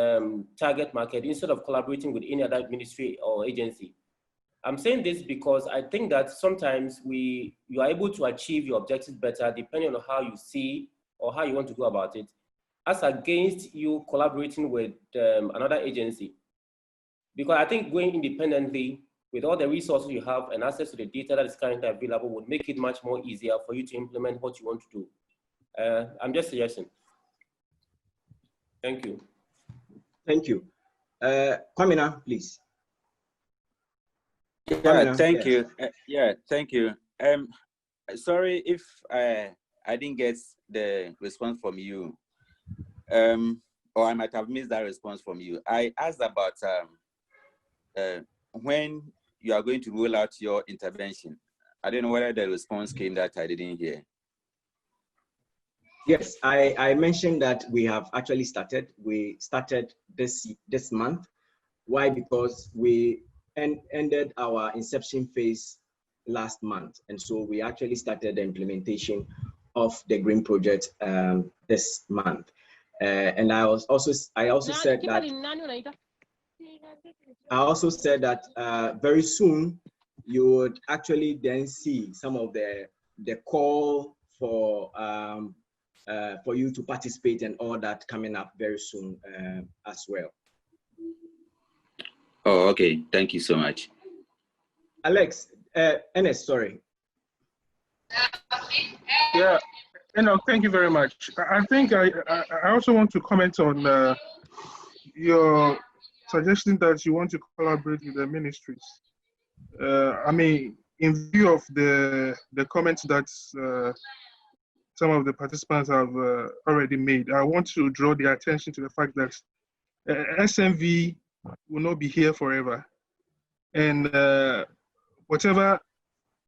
target market instead of collaborating with any other ministry or agency? I'm saying this because I think that sometimes you are able to achieve your objectives better depending on how you see or how you want to go about it, as against you collaborating with another agency. Because I think going independently with all the resources you have and access to the data that is currently available would make it much more easier for you to implement what you want to do. I'm just suggesting. Thank you. Thank you. Kwamina, please. Yeah, Kwamina, thank yes. you. Thank you. Sorry if I didn't get the response from you, or I might have missed that response from you. I asked about when you are going to roll out your intervention. I don't know whether the response came that I didn't hear. Yes, I mentioned that we have actually started. We started this month. Why? Because we ended our inception phase last month. And so we actually started the implementation of the GrEEn project this month. And I also said that very soon you would actually then see some of the call for you to participate and all that coming up very soon as well. Oh, okay. Thank you so much. Alex, Ernest, sorry. Yeah, thank you very much. I think I also want to comment on your suggestion that you want to collaborate with the ministries. I mean, in view of the comments that some of the participants have already made, I want to draw the attention to the fact that SMV will not be here forever. And whatever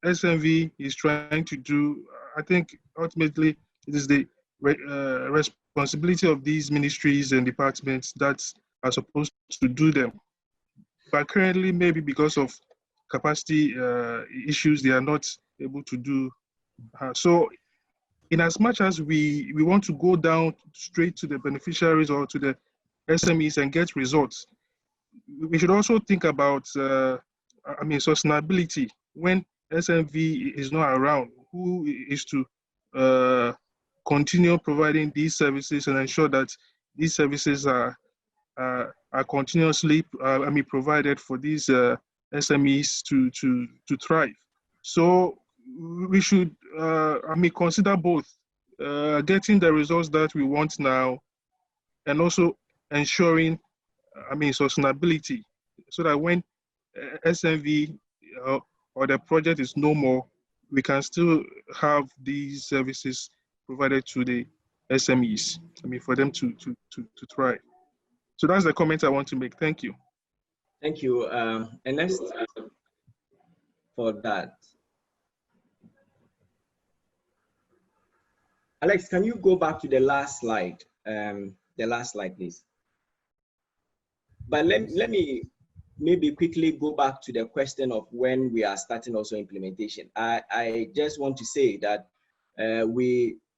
SMV is trying to do, I think ultimately it is the responsibility of these ministries and departments that are supposed to do them. But currently, maybe because of capacity issues, they are not able to do. So in as much as we want to go down straight to the beneficiaries or to the SMEs and get results, we should also think about, sustainability. When SMV is not around, who is to continue providing these services and ensure that these services are continuously provided for these SMEs to thrive. So we should consider both getting the results that we want now and also ensuring sustainability, so that when SMV or the project is no more, we can still have these services provided to the SMEs. I mean, for them to try. So that's the comment I want to make. Thank you. Thank you, Ernest, for that. Alex, can you go back to the last slide? The last slide, please. But let me maybe quickly go back to the question of when we are starting also implementation. I just want to say that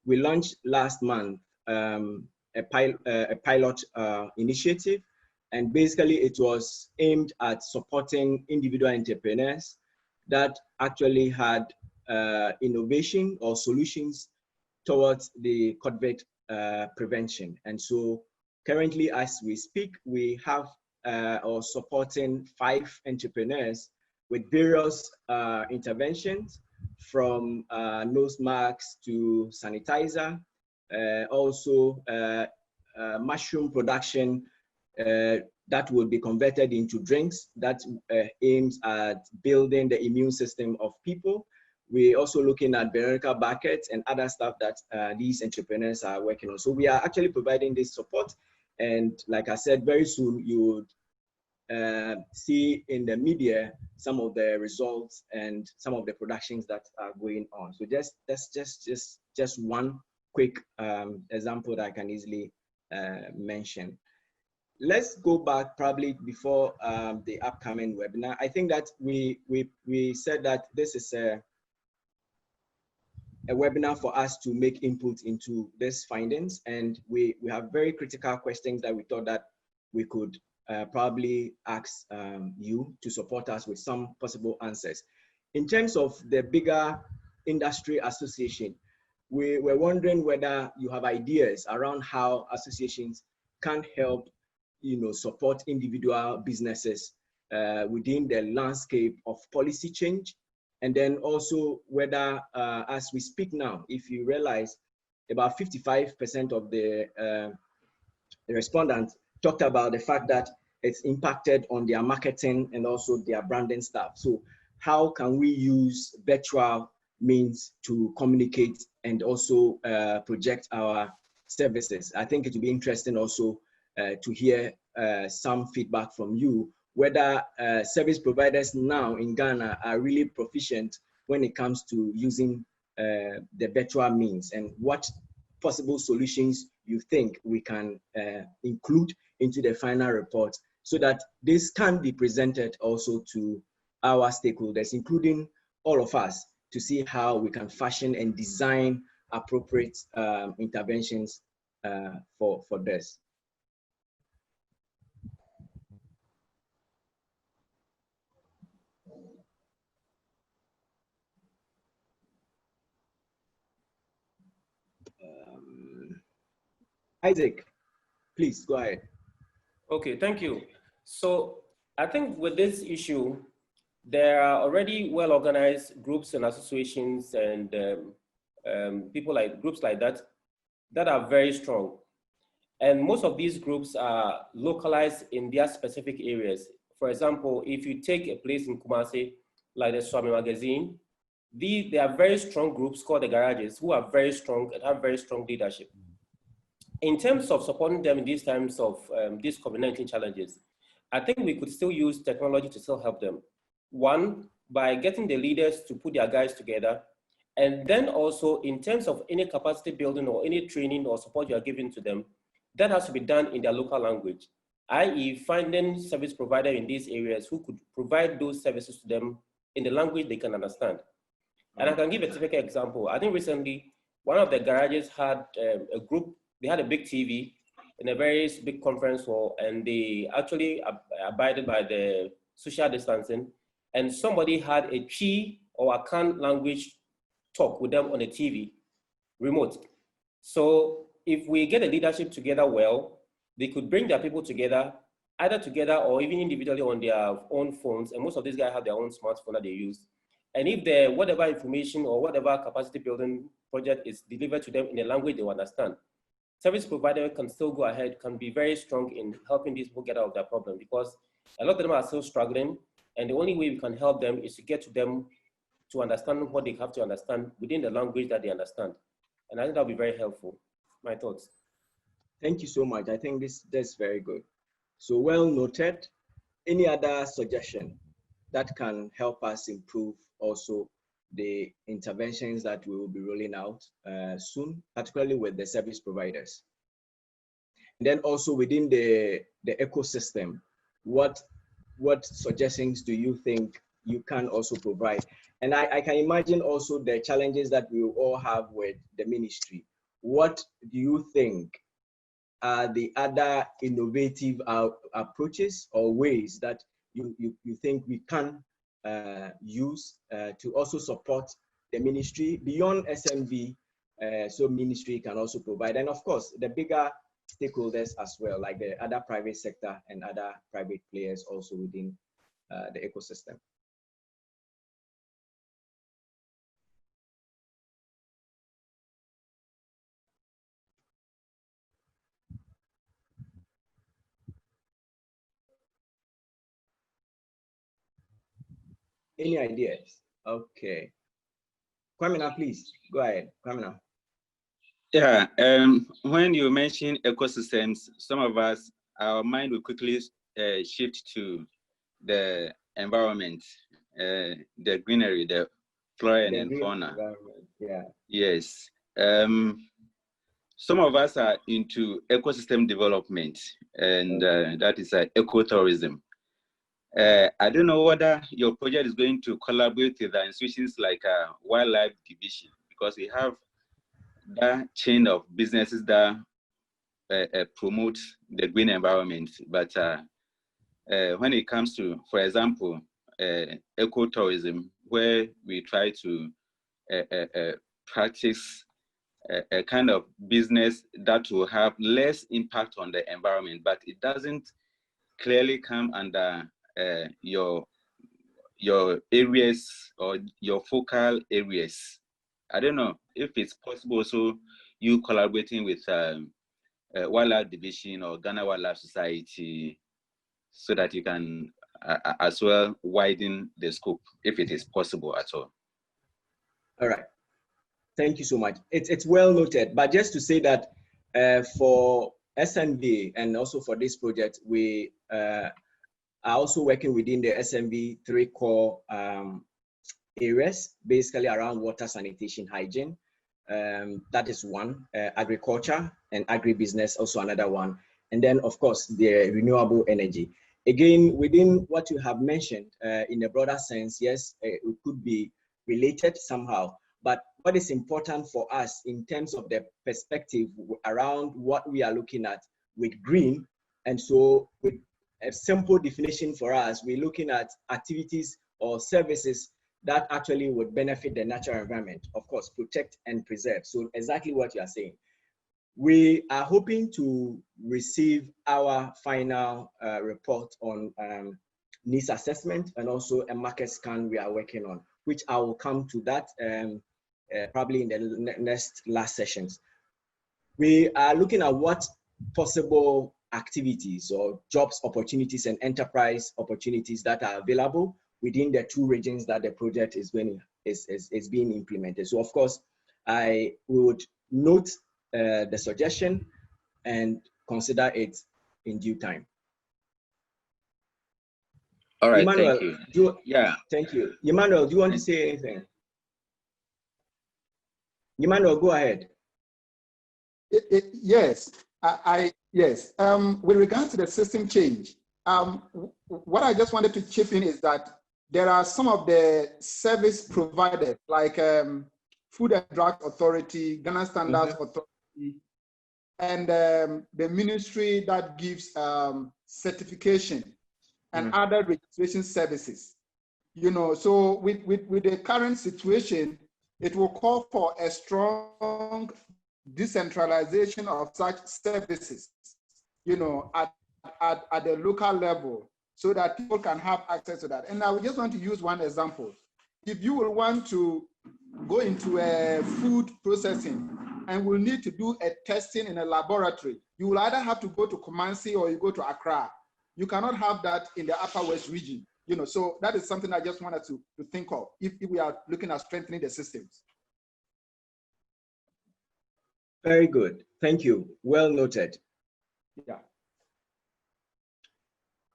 we launched last month a pilot initiative, and basically it was aimed at supporting individual entrepreneurs that actually had innovation or solutions towards the COVID prevention. And so currently, as we speak, we have or supporting 5 entrepreneurs with various interventions, from nose masks to sanitizer, also mushroom production that will be converted into drinks that aims at building the immune system of people. We're also looking at biological buckets and other stuff that these entrepreneurs are working on. So we are actually providing this support. And like I said, very soon you would see in the media some of the results and some of the productions that are going on. So that's just one quick example that I can easily mention. Let's go back probably before the upcoming webinar. I think that we said that this is a webinar for us to make input into these findings, and we have very critical questions that we thought that we could probably ask you to support us with some possible answers. In terms of the bigger industry association, we were wondering whether you have ideas around how associations can help, support individual businesses within the landscape of policy change. And then also whether, as we speak now, if you realize about 55% of the respondents talked about the fact that it's impacted on their marketing and also their branding stuff. So how can we use virtual means to communicate and also project our services? I think it would be interesting also to hear some feedback from you, whether service providers now in Ghana are really proficient when it comes to using the virtual means, and what possible solutions you think we can include into the final report so that this can be presented also to our stakeholders, including all of us, to see how we can fashion and design appropriate interventions for this. Isaac, please go ahead. Okay, thank you. So I think with this issue, there are already well-organized groups and associations and groups like that are very strong. And most of these groups are localized in their specific areas. For example, if you take a place in Kumasi, like the Swami magazine, they are very strong groups called the Garages, who are very strong and have very strong leadership. In terms of supporting them in these times of these COVID-19 challenges, I think we could still use technology to still help them. One, by getting the leaders to put their guys together. And then also in terms of any capacity building or any training or support you are giving to them, that has to be done in their local language, i.e. finding service provider in these areas who could provide those services to them in the language they can understand. And I can give a typical example. I think recently, one of the garages had a group. They had a big TV in a very big conference hall, and they actually abided by the social distancing. And somebody had a Chi or a Kan language talk with them on the TV, remote. So if we get the leadership together well, they could bring their people together, either together or even individually on their own phones. And most of these guys have their own smartphone that they use. And if whatever information or whatever capacity building project is delivered to them in a language they understand, service provider can still go ahead, can be very strong in helping these people get out of their problem, because a lot of them are still struggling. And the only way we can help them is to get to them to understand what they have to understand within the language that they understand. And I think that'll be very helpful. My thoughts. Thank you so much. I think that's very good. So well noted. Any other suggestion that can help us improve also the interventions that we will be rolling out soon, particularly with the service providers? And then also within the ecosystem, what suggestions do you think you can also provide? And I can imagine also the challenges that we will all have with the ministry. What do you think are the other innovative approaches or ways that you think we can use to also support the ministry beyond SMV, so ministry can also provide, and of course the bigger stakeholders as well, like the other private sector and other private players also within the ecosystem. Any ideas? Okay. Kwamina, please go ahead. Kwamina. Yeah, when you mention ecosystems, some of us, our mind will quickly shift to the environment, the greenery, the flora and fauna. Yeah. Yes. Some of us are into ecosystem development, and that is ecotourism. I don't know whether your project is going to collaborate with institutions like Wildlife Division, because we have that chain of businesses that promote the green environment. But when it comes to, for example, ecotourism, where we try to practice a kind of business that will have less impact on the environment, but it doesn't clearly come under your areas or your focal areas. I don't know if it's possible also you collaborating with Wildlife Division or Ghana Wildlife Society so that you can as well widen the scope if it is possible at all. All right. Thank you so much. It's well noted, but just to say that for SMV and also for this project, we are also working within the SMV 3 core areas, basically around water, sanitation, hygiene. That is one. Agriculture and agribusiness, also another one. And then, of course, the renewable energy. Again, within what you have mentioned, in a broader sense, yes, it could be related somehow. But what is important for us in terms of the perspective around what we are looking at with GrEEn, and so with a simple definition for us, we're looking at activities or services that actually would benefit the natural environment, of course, protect and preserve. So exactly what you are saying. We are hoping to receive our final report on needs assessment and also a market scan we are working on, which I will come to that probably in the last sessions. We are looking at what possible activities or jobs opportunities and enterprise opportunities that are available within the 2 regions that the project is being implemented. So of course, we would note the suggestion and consider it in due time. All right, Emmanuel, thank you. Thank you. Emmanuel, do you want to say anything? Emmanuel, go ahead. Yes, yes. With regard to the system change, what I just wanted to chip in is that there are some of the service providers like Food and Drug Authority, Ghana Standards Authority, and the ministry that gives certification and other registration services. You know, so with the current situation, it will call for a strong decentralization of such services, you know, at the local level, so that people can have access to that. And I would just want to use one example. If you will want to go into a food processing and will need to do a testing in a laboratory, you will either have to go to Kumasi or you go to Accra. You cannot have that in the Upper West region. You know, so that is something I just wanted to think of if we are looking at strengthening the systems. Very good. Thank you. Well noted. Yeah.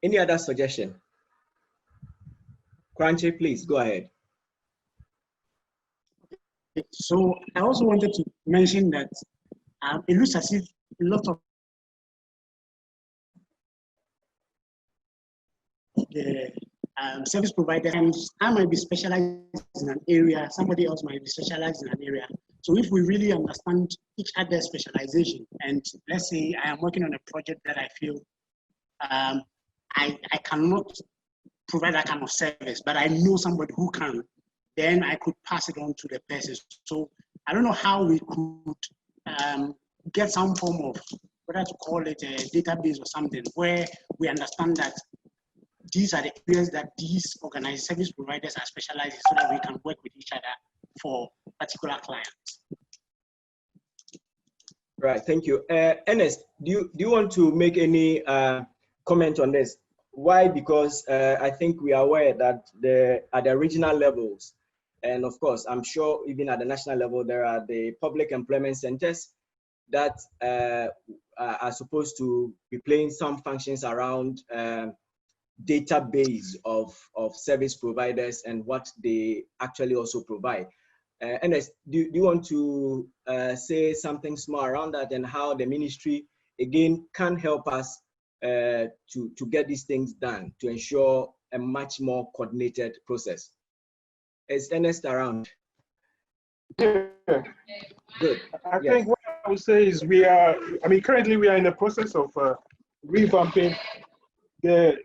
Any other suggestion? Crunchy, please go ahead. So I also wanted to mention that it looks as if a lot of the service providers, and I might be specialized in an area, somebody else might be specialized in an area. So if we really understand each other's specialization, and let's say I am working on a project that I feel I cannot provide that kind of service, but I know somebody who can, then I could pass it on to the person. So I don't know how we could get some form of, whether to call it a database or something, where we understand that these are the areas that these organized service providers are specialized in, so that we can work with each other for particular clients. Right, thank you. Ernest, do you want to make any comment on this? Why? Because I think we are aware that at the regional levels, and of course, I'm sure even at the national level, there are the public employment centers that are supposed to be playing some functions around database of service providers and what they actually also provide. Ernest, do you want to say something small around that, and how the ministry again can help us to get these things done to ensure a much more coordinated process? Is Ernest around? Yeah. Good. I think what I would say is currently we are in the process of revamping the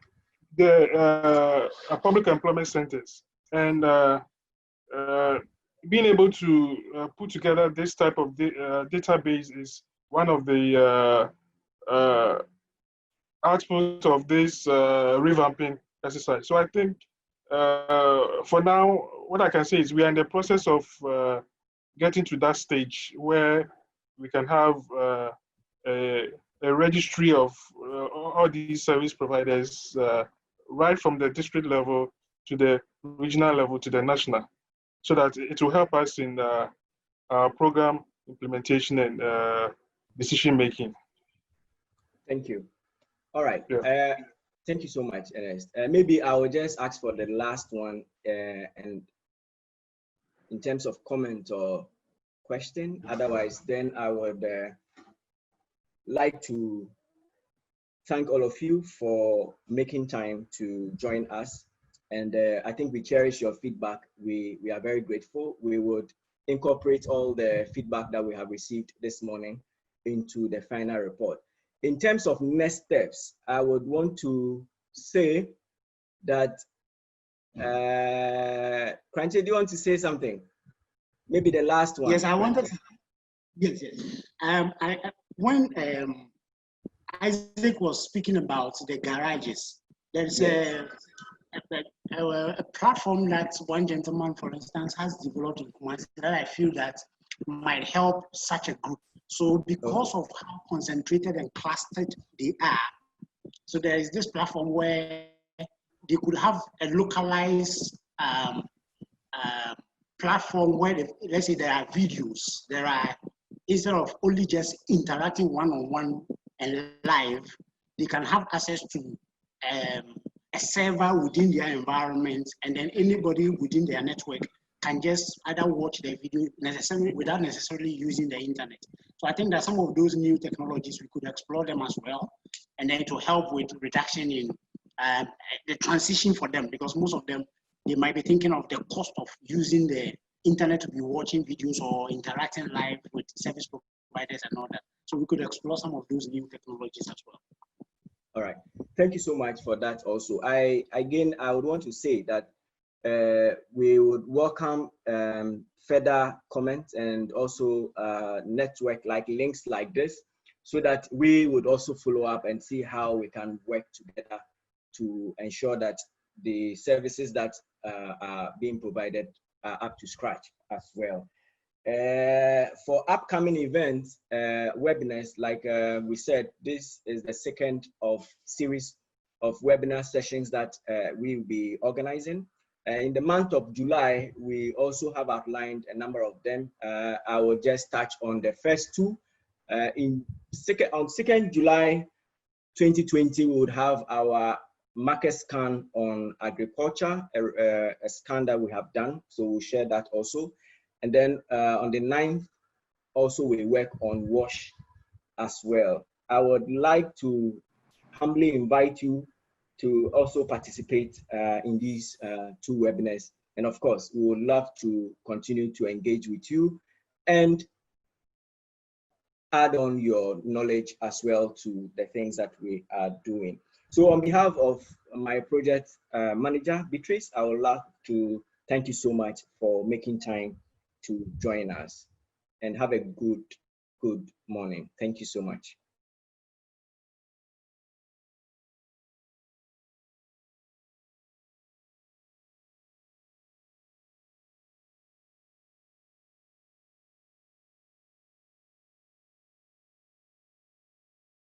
public employment centers, and being able to put together this type of database is one of the outputs of this revamping exercise. So I think for now, what I can say is we are in the process of getting to that stage where we can have a registry of all these service providers, right from the district level to the regional level to the national, so that it will help us in our program implementation and decision making. Thank you. All right. Yeah. Thank you so much, Ernest. Maybe I will just ask for the last one, and in terms of comment or question. Otherwise, then I would like to thank all of you for making time to join us. And I think we cherish your feedback. We are very grateful. We would incorporate all the feedback that we have received this morning into the final report. In terms of next steps, I would want to say that, Crunchy, do you want to say something? Maybe the last one. Yes, I wanted to. Yes. When Isaac was speaking about the garages, there's a platform that one gentleman, for instance, has developed in Kumasi that I feel that might help such a group. So because of how concentrated and clustered they are, so there is this platform where they could have a localized platform where, let's say there are videos, instead of only just interacting one-on-one and live, they can have access to a server within their environment, and then anybody within their network can just either watch the video without necessarily using the internet. So I think that some of those new technologies, we could explore them as well, and then to help with reduction in the transition for them, because most of them, they might be thinking of the cost of using the internet to be watching videos or interacting live with service providers and all that. So we could explore some of those new technologies as well. All right. Thank you so much for that also. I would want to say that we would welcome further comments and also network like links like this, so that we would also follow up and see how we can work together to ensure that the services that are being provided are up to scratch as well. For upcoming events, webinars, like we said, this is the second of series of webinar sessions that we will be organizing. In the month of July, we also have outlined a number of them. I will just touch on the first two. on 2nd July 2020, we would have our market scan on agriculture, a scan that we have done. So we'll share that also. And then on the 9th, also we work on WASH as well. I would like to humbly invite you to also participate in these 2 webinars. And of course, we would love to continue to engage with you and add on your knowledge as well to the things that we are doing. So on behalf of my project manager, Beatrice, I would love to thank you so much for making time to join us, and have a good morning. Thank you so much.